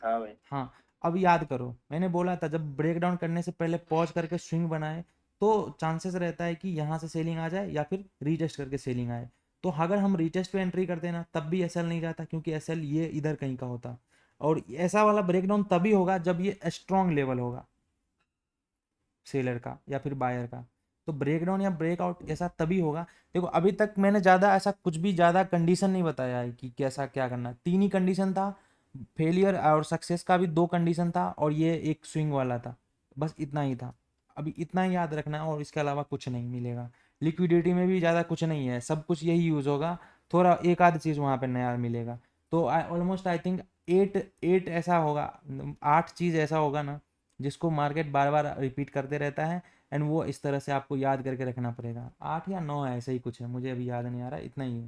हाँ भाई। हाँ। अब याद करो मैंने बोला था जब ब्रेकडाउन करने से पहले पॉज करके स्विंग बनाए तो चांसेस रहता है कि यहाँ से सेलिंग आ जाए या फिर रीटेस्ट करके सेलिंग आए। तो अगर हम रीटेस्ट पे एंट्री करते हैं ना तब भी एसएल नहीं जाता, क्योंकि एसएल ये इधर कहीं का होता, और ऐसा वाला ब्रेकडाउन तभी होगा जब ये स्ट्रॉन्ग लेवल होगा सेलर का या फिर बायर का। तो ब्रेकडाउन या ब्रेकआउट ऐसा तभी होगा। देखो अभी तक मैंने ज़्यादा ऐसा कुछ भी ज़्यादा कंडीशन नहीं बताया है कि कैसा क्या करना, तीन ही कंडीशन था, फेलियर और सक्सेस का भी दो कंडीशन था, और ये एक स्विंग वाला था, बस इतना ही था। अभी इतना ही याद रखना है और इसके अलावा कुछ नहीं मिलेगा। लिक्विडिटी में भी ज़्यादा कुछ नहीं है, सब कुछ यही यूज़ होगा, थोड़ा एक आध चीज़ वहाँ पे नया मिलेगा। तो almost I think eight eight ऐसा होगा, 8 चीज़ ऐसा होगा ना जिसको मार्केट बार बार रिपीट करते रहता है, एंड वो इस तरह से आपको याद करके रखना पड़ेगा। 8 या 9 है, ऐसे ही कुछ है, मुझे अभी याद नहीं आ रहा, इतना ही है।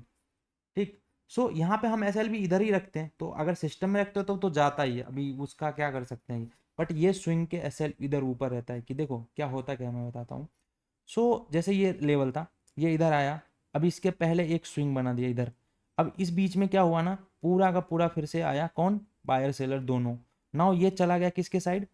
ठीक। सो यहाँ पे हम एसएल भी इधर ही रखते हैं, तो अगर सिस्टम में रखते हो तो जाता ही है, अभी उसका क्या कर सकते हैं। बट ये स्विंग के एसएल इधर ऊपर रहता है, कि देखो क्या होता क्या है, मैं बताता हूँ। सो जैसे ये लेवल था, ये इधर आया, अभी इसके पहले एक स्विंग बना दिया इधर, अब इस बीच में क्या हुआ ना, पूरा का पूरा फिर से आया कौन, बायर सेलर दोनों। नाउ ये चला गया किसके साइड,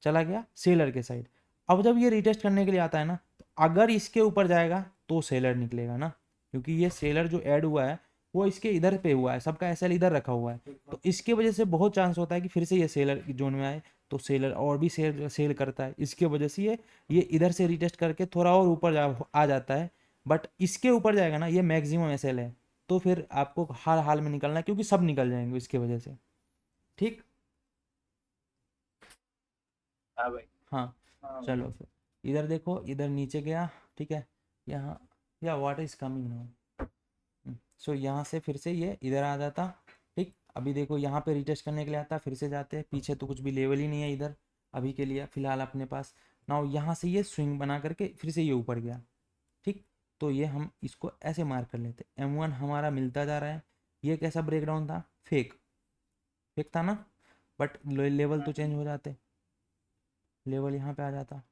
चला गया सेलर के साइड। अब जब ये रिटेस्ट करने के लिए आता है ना, तो अगर इसके ऊपर जाएगा तो सेलर निकलेगा ना, क्योंकि ये सेलर जो ऐड हुआ है वो इसके इधर पे हुआ है, सबका एसएल इधर रखा हुआ है, तो इसके वजह से बहुत चांस होता है कि फिर से ये सेलर जोन में आए, तो सेलर और भी सेल सेल करता है, इसके वजह से ये इधर से रिटेस्ट करके थोड़ा और ऊपर आ जाता है। बट इसके ऊपर जाएगा ना, ये मैक्सिमम एसएल है, तो फिर आपको हर हाल में निकलना है, क्योंकि सब निकल जाएंगे इसके वजह से। ठीक। हाँ भाई। हाँ। हाँ भाई। चलो फिर इधर देखो, इधर नीचे गया, ठीक है, यहाँ या व्हाट इज कमिंग नाउ, सो यहाँ से फिर से ये इधर आ जाता, ठीक। अभी देखो यहाँ पे रिटेस्ट करने के लिए आता, फिर से जाते हैं पीछे, तो कुछ भी लेवल ही नहीं है इधर अभी के लिए फिलहाल अपने पास। नाउ यहाँ से ये स्विंग बना करके फिर से ये ऊपर गया, ठीक। तो ये हम इसको ऐसे मार्क कर लेते, M1 हमारा मिलता जा रहा है। ये कैसा ब्रेकडाउन था, फेक फेक था ना, बट लेवल तो चेंज हो जाते, लेवल यहाँ पे आ जाता।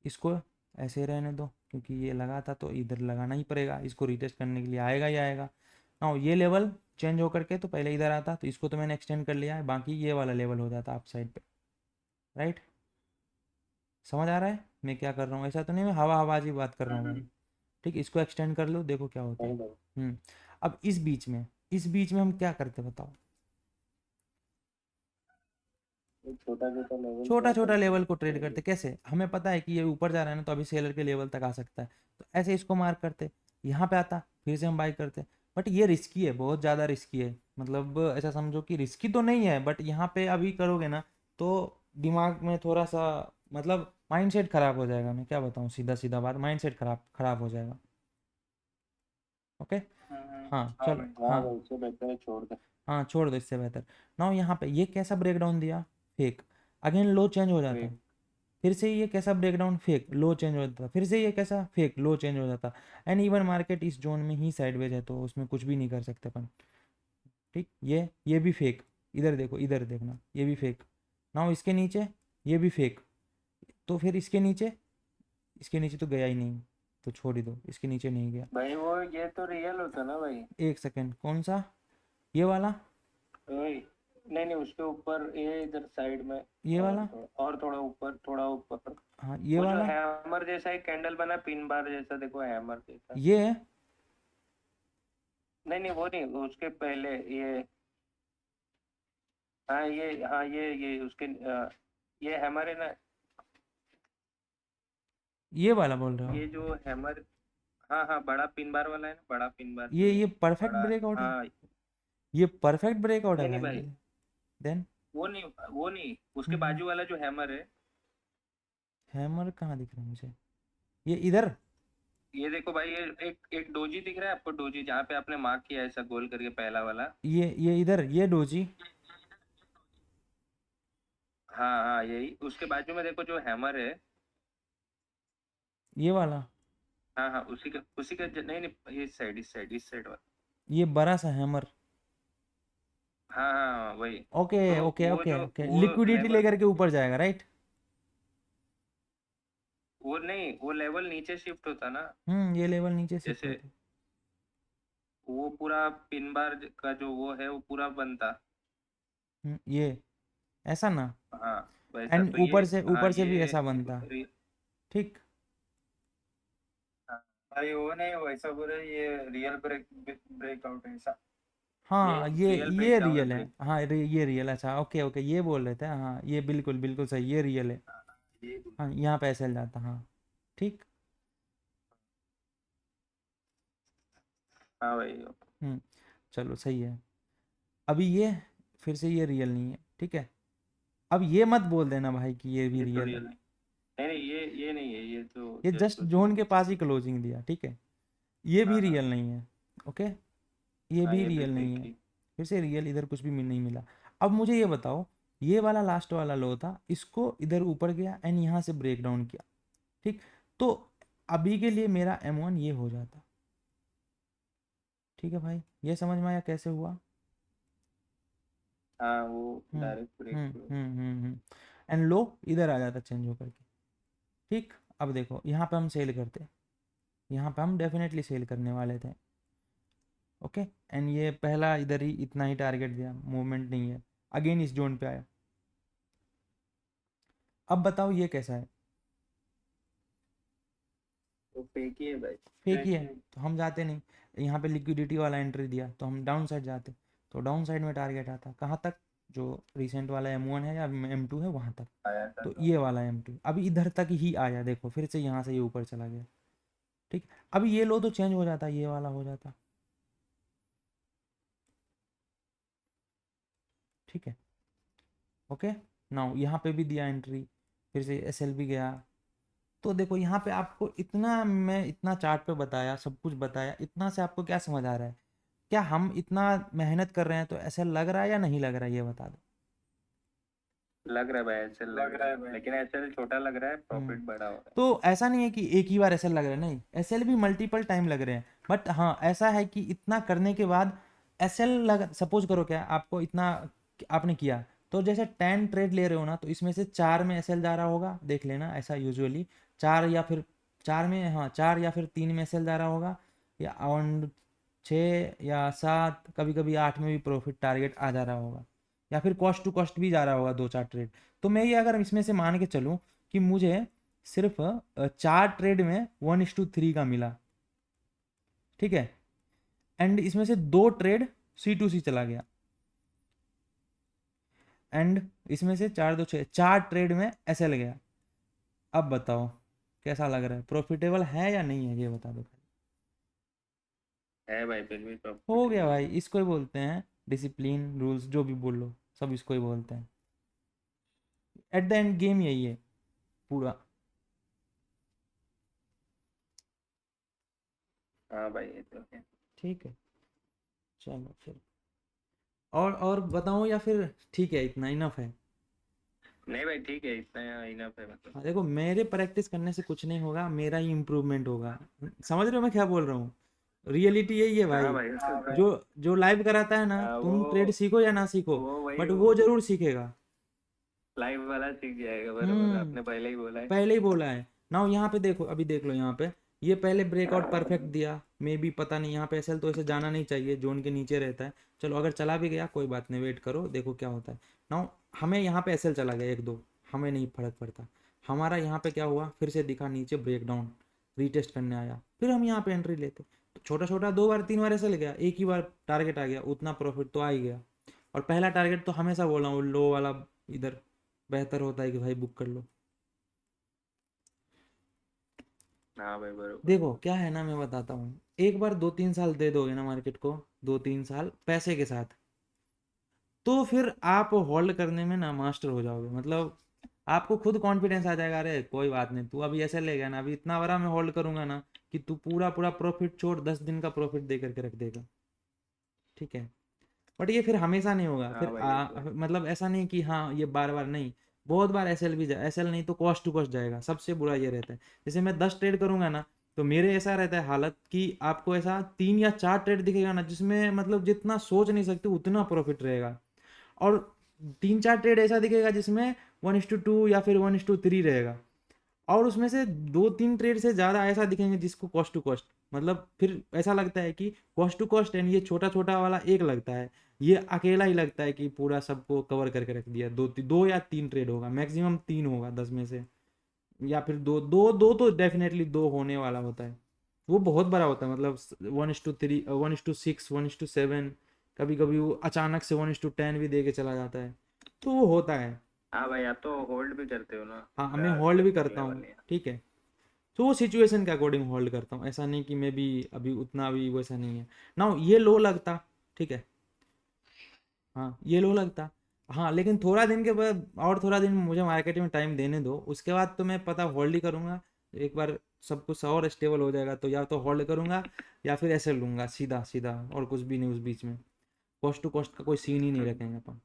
इसको ऐसे रहने दो क्योंकि ये लगा था तो इधर लगाना ही पड़ेगा, इसको रिटेस्ट करने के लिए आएगा ही आएगा। ना ये लेवल चेंज होकर के तो पहले इधर आता, तो इसको तो मैंने एक्सटेंड कर लिया है, बाकी ये वाला लेवल हो जाता अप साइड पे, राइट। समझ आ रहा है मैं क्या कर रहा हूँ, ऐसा तो नहीं मैं हवा हवाजी बात कर रहा हूँ भाई, ठीक। इसको एक्सटेंड कर लो, देखो क्या होता है। अब इस बीच में हम क्या करते बताओ, छोटा छोटा लेवल को ट्रेड करते। कैसे, हमें पता है कि ये ऊपर जा रहा है ना, तो अभी सेलर के लेवल तक आ सकता है, तो ऐसे इसको मार्क करते, यहाँ पे आता, फिर से हम बाई करते। बट ये रिस्की है, बहुत ज़्यादा रिस्की है, मतलब ऐसा समझो कि रिस्की तो नहीं है, बट यहाँ पे अभी करोगे ना तो दिमाग में थोड़ा सा, मतलब माइंडसेट खराब हो जाएगा। मैं क्या बताऊँ, सीधा सीधा बात, माइंडसेट खराब खराब हो जाएगा। ओके, हाँ चलो, हाँ उससे बेहतर है छोड़ दे। हाँ छोड़ दो, इससे बेहतर। नाउ यहाँ पे ये कैसा ब्रेकडाउन दिया, फेक, अगेन लो चेंज हो जाता, फिर से ये कैसा ब्रेकडाउन, फेक, लो चेंज हो जाता, फिर से ये कैसा, फेक, लो चेंज हो जाता। एंड इवन मार्केट इस जोन में ही साइडवेज है, तो उसमें कुछ भी नहीं कर सकते अपन, ठीक। ये भी फेक, इधर देखो, इधर देखना, ये भी फेक। नाउ इसके नीचे ये भी फेक, तो फिर इसके नीचे तो गया ही नहीं, तो छोड़ ही दो, इसके नीचे नहीं गया। भाई वो ये तो रियल होता ना भाई। एक सेकेंड, कौन सा, ये वाला, ओए, नहीं नहीं उसके ऊपर ये इधर साइड में, ये वाला, और थोड़ा ऊपर, थोड़ा ऊपर। हाँ ये वो जो वाला, हैमर जैसा एक कैंडल बना, पिन बार जैसा, देखो हैमर जैसा। ये है, नहीं नहीं वो नहीं, उसके पहले ये, हाँ ये, हाँ ये उसके ये हैमर है ना, ये वाला बोल रहे हो। ये जो हैमर, हाँ हाँ बड़ा पिन बार वाला है ना, बड़ा पिन बार ये परफेक्ट बड़ा, ब्रेकआउट है, हाँ। ये परफेक्ट ब्रेकआउट है नहीं नहीं भाई भाई, ये। देन वो नहीं उसके बाजू वाला जो हैमर है। हैमर कहाँ दिख रहा है मुझे, ये इधर, ये देखो भाई, ये एक डोजी दिख रहा है आपको, डोजी जहाँ पे आपने मार्क किया है ऐसा गोल करके, पहला वाला। ये इधर, ये डोजी, हाँ हाँ यही, उसके बाजू में देखो जो हैमर है। ये वाला, हाँ हाँ उसी का नहीं नहीं, इस साइड वाला। ये बड़ा सा हैमर। हाँ हाँ हाँ, वही। ओके तो ओके वो ओके जो ओके, वो लिक्विडिटी लेवल, लेकर के ऊपर जाएगा, राइट। वो नहीं, वो लेवल नीचे शिफ्ट होता ना। ये लेवल नीचे शिफ्ट जैसे होता। वो पूरा पिन बार का जो वो है वो पूरा बनता। ये ऐसा ना, हाँ वैसा, एंड तो ये, हाँ ऊपर से भी ये ऐसा बनता, ठीक। हाँ, भाई वो नहीं वैसा बोल रहे, ये रियल ब्रेकआउट है ऐसा। हाँ ये रियल ये ब्रेकडाउन है, रियल है, ब्रेक। हाँ ये रियल, अच्छा ओके ओके, ये बोल रहे थे, हाँ ये बिल्कुल बिल्कुल सही, ये रियल है। ये हाँ यहाँ पे ऐसे जाता, हाँ ठीक। हाँ भाई। चलो सही है। अभी ये फिर से ये रियल नहीं है, ठीक है। अब ये मत बोल देना भाई कि ये भी ये तो रियल है, रियल नहीं, नहीं ये नहीं है, ये तो ये जस्ट जस्ट उसी जोन में। के पास ही क्लोजिंग दिया, ठीक है। ये भी हाँ हाँ रियल नहीं है, ओके, ये हाँ, भी ये भी रियल नहीं फेक है, ही। फिर से रियल, इधर कुछ भी नहीं मिला। अब मुझे ये बताओ, ये वाला लास्ट वाला लो था, इसको इधर ऊपर गया एंड यहाँ से ब्रेक डाउन किया, ठीक। तो अभी के लिए मेरा M1 ये हो जाता, ठीक है भाई, ये समझ में आया कैसे हुआ। हाँ वो हम्म डायरेक्ट ब्रेक थ्रू। एंड लो इधर आ जाता चेंज होकर के, ठीक। अब देखो यहाँ पे हम सेल करते, यहाँ पे हम डेफिनेटली सेल करने वाले थे, ओके। एंड ये पहला इधर ही इतना ही टारगेट दिया, मूवमेंट नहीं है, अगेन इस जोन पे आया। अब बताओ ये कैसा है, वो फेक ही है भाई। फेक ही है, तो हम जाते नहीं। यहाँ पे लिक्विडिटी वाला एंट्री दिया तो हम डाउन साइड जाते, तो डाउन साइड में टारगेट आता कहाँ तक, जो रिसेंट वाला M1 है या M2 है वहाँ तक, आया था तो तो। ये वाला M2 अभी इधर तक ही आया, देखो फिर से यहाँ से ये ऊपर चला गया, ठीक। अभी ये लो तो चेंज हो जाता, ये वाला हो जाता, ठीक है, ओके। नाउ यहाँ पे भी दिया एंट्री, फिर से SL भी गया, तो देखो यहाँ पे आपको इतना, मैं इतना चार्ट पे बताया, सब कुछ बताया, इतना से आपको क्या समझ आ रहा है? क्या हम इतना मेहनत कर रहे हैं तो ऐसा लग रहा है या नहीं लग रहा है, ये बता दो। लग रहा है भाई, एसएल लग रहा है भाई। लेकिन एसएल छोटा लग रहा है, हम्म। प्रॉफिट बड़ा हो रहा तो ऐसा नहीं है कि एक ही बार एसएल लग रहा है, नहीं, एसएल भी मल्टीपल टाइम लग रहे हैं, बट हाँ ऐसा है कि इतना करने के बाद एसएल लग, सपोज करो क्या आपको इतना आपने किया, तो जैसे 10 ट्रेड ले रहे हो ना, तो इसमें से 4 में एसएल जा रहा होगा, देख लेना ऐसा यूजुअली 4 या फिर 4 में, हाँ 4 या फिर 3 में एसएल जा रहा होगा, या अराउंड 6 या 7, कभी कभी 8 में भी प्रॉफिट टारगेट आ जा रहा होगा, या फिर कॉस्ट टू कॉस्ट भी जा रहा होगा 2-4 ट्रेड। तो मैं ये अगर इसमें से मान के चलूँ कि मुझे सिर्फ 4 ट्रेड में 1:3 का मिला, ठीक है, एंड इसमें से 2 ट्रेड C2C चला गया, एंड इसमें से 4-2-6 4 ट्रेड में एसएल गया। अब बताओ कैसा लग रहा है, प्रॉफिटेबल है या नहीं है, ये बता दो। है भाई, फिर भी हो गया प्रॉफिटेबल भाई, है। इसको ही बोलते हैं डिसिप्लिन, रूल्स, जो भी बोलो सब इसको ही बोलते हैं। एट द एंड गेम यही है पूरा। हाँ भाई, ये तो है। ठीक है, चलो फिर और बताऊं या फिर ठीक है, इतना इनफ है? नहीं भाई, ठीक है, इतना इनफ है मतलब। हाँ, देखो मेरे प्रैक्टिस करने से कुछ नहीं होगा, मेरा ही इम्प्रूवमेंट होगा। समझ रहे हो मैं क्या बोल रहा हूँ? रियलिटी यही है हाँ भाई। भाई, हाँ भाई। जो जो लाइव कराता है ना, हाँ, तुम ट्रेड सीखो या ना सीखो, वो वही बट वो जरूर सीखेगा। लाइव वाला सीख जाएगा, बरोबर हम्म, आपने पहले ही बोला है। पहले ही बोला है ना। यहाँ पे देखो, अभी देख लो यहाँ पे, ये पहले ब्रेकआउट परफेक्ट दिया, मे बी पता नहीं यहाँ पे एसएल तो ऐसे जाना नहीं चाहिए, जोन के नीचे रहता है। चलो अगर चला भी गया कोई बात नहीं, वेट करो देखो क्या होता है ना। हमें यहाँ पे एसएल चला गया 1-2, हमें नहीं फर्क पड़ता। हमारा यहाँ पे क्या हुआ, फिर से दिखा नीचे ब्रेकडाउन, रीटेस्ट करने आया, फिर हम यहाँ पे एंट्री लेते, तो छोटा छोटा 2 बार 3 बार एसएल गया, एक ही बार टारगेट आ गया, उतना प्रॉफिट तो आ ही गया। और पहला टारगेट तो हमेशा बोला हूँ, लो वाला इधर बेहतर होता है कि भाई बुक कर लो। हाँ भाई, बरोबर। देखो क्या है ना, मैं बताता हूँ, एक बार 2-3 साल दे दोगे ना मार्केट को, 2-3 साल पैसे के साथ, तो फिर आप होल्ड करने में ना मास्टर हो जाओगे। मतलब आपको खुद कॉन्फिडेंस आ जाएगा, अरे कोई बात नहीं, तू अभी ऐसे लेगा ना, अभी इतना बड़ा मैं होल्ड करूंगा ना कि तू पूरा पूरा प्रॉफिट छोड़ 10 दिन का प्रॉफिट दे करके रख देगा। ठीक है, बट ये फिर हमेशा नहीं होगा, हाँ फिर भाई, ये तो है। मतलब ऐसा नहीं कि हाँ ये बार बार नहीं, बहुत बार एसएल भी जाए, एसएल नहीं तो कॉस्ट टू कॉस्ट जाएगा। सबसे बुरा ये रहता है, जैसे मैं 10 ट्रेड करूंगा ना, तो मेरे ऐसा रहता है हालत कि आपको ऐसा 3 या 4 ट्रेड दिखेगा ना, जिसमें मतलब जितना सोच नहीं सकते उतना प्रॉफिट रहेगा, और 3-4 ट्रेड ऐसा दिखेगा जिसमें 1:2 या फिर 1:3 रहेगा, और उसमें से 2-3 ट्रेड से ज़्यादा ऐसा दिखेंगे जिसको कॉस्ट टू कॉस्ट, मतलब फिर ऐसा लगता है कि कॉस्ट टू कॉस्ट एंड ये छोटा छोटा वाला एक लगता है, ये अकेला ही लगता है कि पूरा सबको कवर करके रख दिया। 2 या 3 ट्रेड होगा, मैक्सिमम 3 होगा 10 में से, या फिर दो दो दो तो डेफिनेटली 2 होने वाला होता है। वो बहुत बड़ा होता है, मतलब 1:3, 1:6, 1:7, कभी कभी वो अचानक से 1:10 भी दे के चला जाता है, तो वो होता है। हाँ भाई, आप तो होल्ड भी करते हो ना, हाँ मैं क्या होल्ड जब भी करता निकलने हूँ, वाले हैं। ठीक है, तो वो सिचुएशन के अकॉर्डिंग होल्ड करता हूँ, ऐसा नहीं कि मैं भी अभी उतना भी वैसा नहीं है ना। ये लो लगता, ठीक है, हाँ ये लो लगता, हाँ लेकिन थोड़ा दिन के बाद, और थोड़ा दिन मुझे मार्केट में टाइम देने दो, उसके बाद तो मैं पता होल्ड ही करूँगा। एक बार सब कुछ और स्टेबल हो जाएगा तो या तो होल्ड करूँगा या फिर ऐसे लूँगा सीधा सीधा, और कुछ भी नहीं उस बीच में, कॉस्ट टू कॉस्ट का कोई सीन ही नहीं रखेंगे अपन।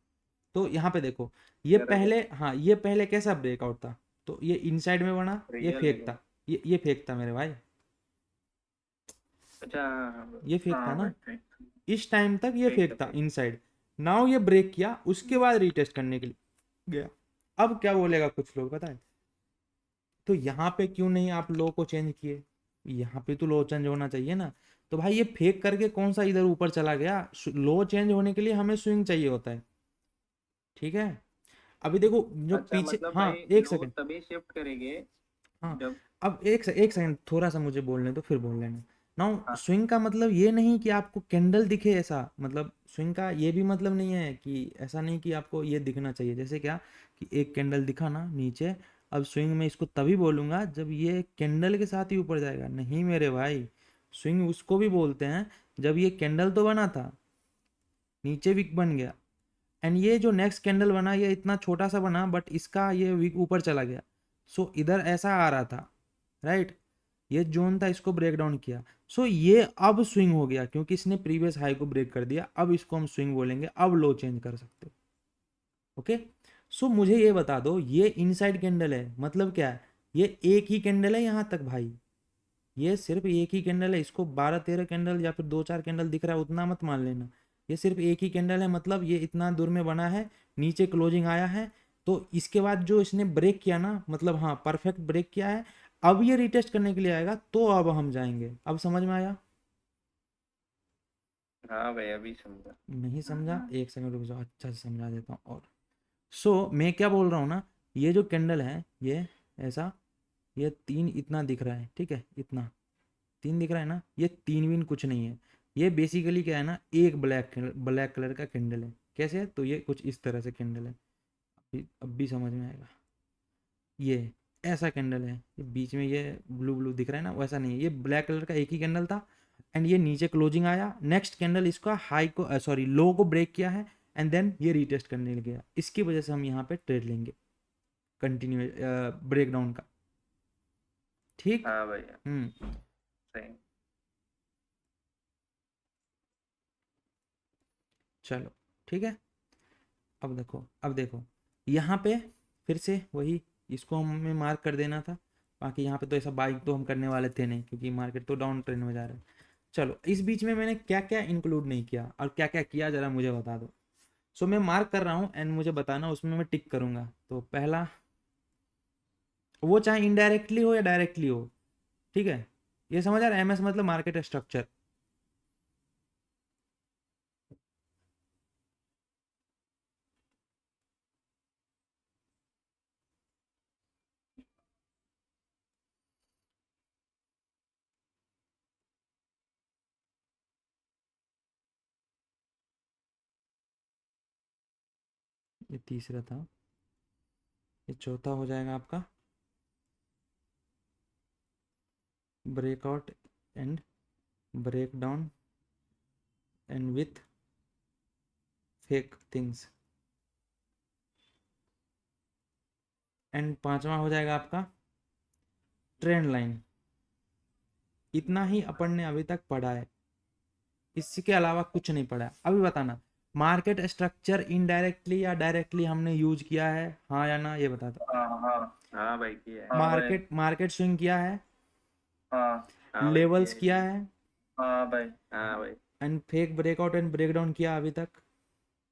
तो यहाँ पे देखो, ये बराबर। पहले, हाँ ये पहले कैसा ब्रेकआउट था, तो ये इनसाइड में बना, ये रियल फेक लेकिन। था, ये फेक था मेरे भाई, अच्छा, हाँ हाँ ये फेक था हाँ ना, भाई ठीक। इस टाइम तक ये ठीक फेक है, था ठीक। इनसाइड। नाउ ये ब्रेक किया, उसके बाद रीटेस्ट करने के लिए गया। अब क्या बोलेगा कुछ लोग, पता है, तो यहाँ पे क्यों नहीं आप लो को चेंज किए, यहाँ पे तो लो चेंज होना चाहिए ना। तो भाई ये फेक करके कौन सा इधर ऊपर चला गया, लो चेंज होने के लिए हमें स्विंग चाहिए होता है, ठीक है। अभी देखो जो अच्छा, पीछे, मतलब हाँ भाई एक लो सेकंड, तभी शिफ्ट करेंगे हाँ जब। अब एक सेकंड थोड़ा सा मुझे बोलने दो, फिर बोल लेना। नाउ हाँ। स्विंग का मतलब ये नहीं कि आपको कैंडल दिखे ऐसा, मतलब स्विंग का ये भी मतलब नहीं है कि ऐसा नहीं कि आपको ये दिखना चाहिए, जैसे क्या कि एक कैंडल दिखा ना नीचे, अब स्विंग में इसको तभी बोलूंगा जब ये कैंडल के साथ ही ऊपर जाएगा, नहीं मेरे भाई। स्विंग उसको भी बोलते हैं जब ये कैंडल तो बना था, नीचे विक बन गया, एंड ये जो नेक्स्ट कैंडल बना ये इतना छोटा सा बना, बट इसका ये विक ऊपर चला गया, सो इधर ऐसा आ रहा था, राइट, ये जोन था, इसको ब्रेक डाउन किया। सो ये अब स्विंग हो गया क्योंकि इसने प्रीवियस हाई को ब्रेक कर दिया, अब इसको हम स्विंग बोलेंगे, अब लो चेंज कर सकते हो। ओके, सो मुझे ये बता दो, ये इनसाइड कैंडल है, मतलब क्या है, ये एक ही कैंडल है यहाँ तक भाई, ये सिर्फ एक ही कैंडल है, इसको 12-13 कैंडल या फिर 2-4 कैंडल दिख रहा है उतना मत मान लेना, ये सिर्फ एक ही कैंडल है, मतलब ये इतना दूर में बना है, नीचे क्लोजिंग आया है, तो इसके बाद जो इसने ब्रेक किया ना, मतलब हाँ परफेक्ट ब्रेक किया है, अब ये रिटेस्ट करने के लिए आएगा, तो अब हम जाएंगे। अब समझ में आया? हाँ भाई अभी समझा। नहीं समझा? एक सेकंड रुक जाओ, अच्छा से समझा देता हूँ। और सो मैं क्या बोल रहा हूँ ना, ये जो कैंडल है, ये ऐसा, ये 3 इतना दिख रहा है, ठीक है, इतना 3 दिख रहा है ना, ये 3 विन कुछ नहीं है, ये बेसिकली क्या है ना, एक ब्लैक कलर का कैंडल है। कैसे है? तो ये कुछ इस तरह से कैंडल है, अब भी समझ में आएगा। ये ऐसा कैंडल है, ये बीच में ये ब्लू ब्लू दिख रहा है ना, वैसा नहीं है, ये ब्लैक कलर का एक ही कैंडल था, एंड ये नीचे क्लोजिंग आया, नेक्स्ट कैंडल इसका हाई को सॉरी लो को ब्रेक किया है, एंड देन ये रीटेस्ट करने लग गया, इसकी वजह से हम यहाँ पे ट्रेड लेंगे कंटिन्यू ब्रेकडाउन का। ठीक। हाँ भैया हम्म, सही। चलो ठीक है। अब देखो यहाँ पे फिर से वही, इसको हमें मार्क कर देना था, बाकी यहाँ पे तो ऐसा बाइक तो हम करने वाले थे नहीं, क्योंकि मार्केट तो डाउन ट्रेंड में जा रहा है। चलो इस बीच में मैंने क्या क्या इंक्लूड नहीं किया और क्या क्या किया, जरा मुझे बता दो। सो मैं मार्क कर रहा हूँ एंड मुझे बताना, उसमें मैं टिक करूँगा। तो पहला, वो चाहे इनडायरेक्टली हो या डायरेक्टली हो, ठीक है, ये समझ आ रहा है, एमएस मतलब मार्केट स्ट्रक्चर। ये तीसरा था, ये चौथा हो जाएगा आपका breakout and break down and with fake things, and पांचवा हो जाएगा आपका ट्रेंड लाइन। इतना ही अपन ने अभी तक पढ़ा है, इसके अलावा कुछ नहीं पढ़ा है। अभी बताना, मार्केट स्ट्रक्चर इनडायरेक्टली या डायरेक्टली हमने यूज किया है, हाँ या ना, ये बता दो। हाँ हाँ हाँ भाई किया है। हाँ भाई मार्केट स्विंग किया है, हाँ हाँ भाई लेवल्स किया किया है। है, हाँ भाई हाँ भाई। And fake breakout and breakdown किया अभी तक,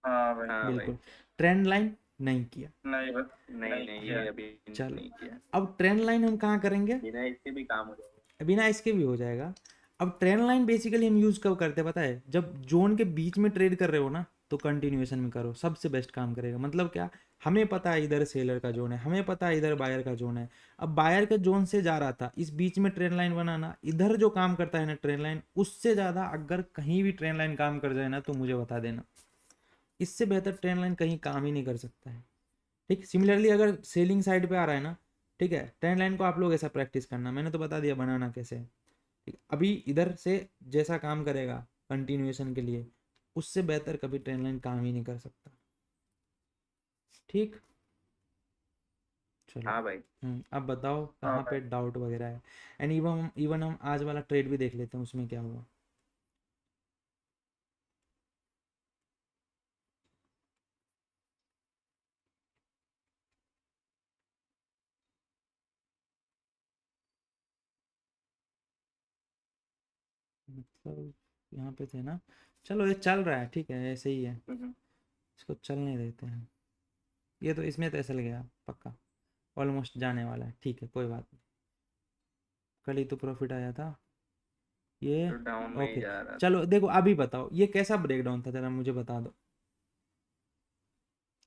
हाँ भाई हाँ भाई बिल्कुल। ट्रेंड लाइन नहीं किया। नहीं भाई नहीं नहीं किया। ये अभी चलो नहीं किया। अब ट्रेंड लाइन हम कहाँ करेंगे, बिना इसके भी काम हो जाएगा। बिना इसके भी हो जाएगा। अब ट्रेंड लाइन बेसिकली हम यूज कब करते हैं पता है, जब जोन के बीच में ट्रेड कर रहे हो ना, तो कंटिन्यूएशन में करो, सबसे बेस्ट काम करेगा। मतलब क्या, हमें पता है इधर सेलर का जोन है, हमें पता है इधर बायर का जोन है, अब बायर के जोन से जा रहा था, इस बीच में ट्रेंड लाइन बनाना, इधर जो काम करता है ना ट्रेंड लाइन, उससे ज़्यादा अगर कहीं भी ट्रेंड लाइन काम कर जाए ना, तो मुझे बता देना, इससे बेहतर ट्रेंड लाइन कहीं काम ही नहीं कर सकता है। ठीक, सिमिलरली अगर सेलिंग साइड पे आ रहा है ना, ठीक है, ट्रेंड लाइन को आप लोग ऐसा प्रैक्टिस करना, मैंने तो बता दिया बनाना कैसे है। ठीक, अभी इधर से जैसा काम करेगा कंटिन्यूएशन के लिए, उससे बेहतर कभी ट्रेंड लाइन काम ही नहीं कर सकता। ठीक, चलो। हाँ भाई। अब बताओ हाँ कहाँ पे भाई डाउट वगैरह है, एंड इवन हम आज वाला ट्रेड भी देख लेते हैं, उसमें क्या हुआ। मतलब यहाँ पे थे ना, चलो ये चल रहा है, ठीक है, ऐसे ही है, इसको चलने देते हैं। ये तो इसमें तो ऐसा लग गया पक्का, ऑलमोस्ट जाने वाला है, ठीक है, कोई बात नहीं, कल ही तो प्रॉफिट आया था ये। तो डाउन में ही ओके, जा रहा था। चलो देखो अभी बताओ ये कैसा ब्रेकडाउन था, जरा मुझे बता दो।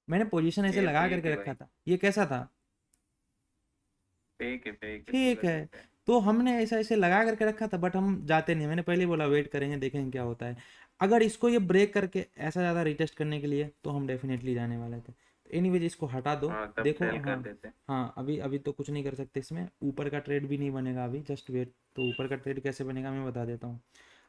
मैंने पोजीशन ऐसे ये लगा फेक करके है रखा भाई। था, ये कैसा था? फेक है फेक है ठीक पूरा है, फेक है। तो हमने ऐसा ऐसे लगा करके रखा था, बट हम जाते नहीं, मैंने पहले ही बोला वेट करेंगे, देखेंगे क्या होता है। अगर इसको ये ब्रेक करके ऐसा ज़्यादा रिटेस्ट करने के लिए, तो हम डेफिनेटली जाने वाले थे। तो एनीवेज इसको हटा दो, हाँ तब देखो। सेल हाँ कर देते। हाँ, अभी अभी तो कुछ नहीं कर सकते इसमें, ऊपर का ट्रेड भी नहीं बनेगा अभी, जस्ट वेट। तो ऊपर का ट्रेड कैसे बनेगा मैं बता देता हूँ।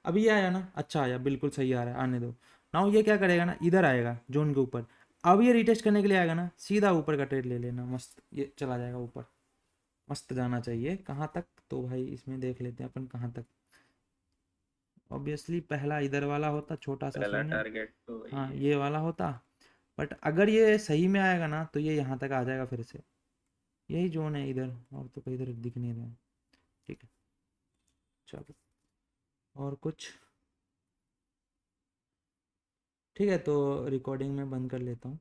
अभी ये आया ना, अच्छा आया, बिल्कुल सही आ रहा है, आने दो। नाउ ये क्या करेगा ना, इधर आएगा जोन के ऊपर, अब ये रिटेस्ट करने के लिए आएगा ना, सीधा ऊपर का ट्रेड ले लेना, मस्त ये चला जाएगा ऊपर। मस्त जाना चाहिए। कहाँ तक, तो भाई इसमें देख लेते हैं अपन कहाँ तक। ऑब्वियसली पहला इधर वाला होता, छोटा सा पहला स्विंग है। टारगेट तो वही हाँ है। ये वाला होता, बट अगर ये सही में आएगा ना तो ये यहाँ तक आ जाएगा फिर से। यही जोन है इधर, और तो कहीं इधर दिख नहीं रहा है। ठीक है चलो, और कुछ? ठीक है तो रिकॉर्डिंग में बंद कर लेता हूँ।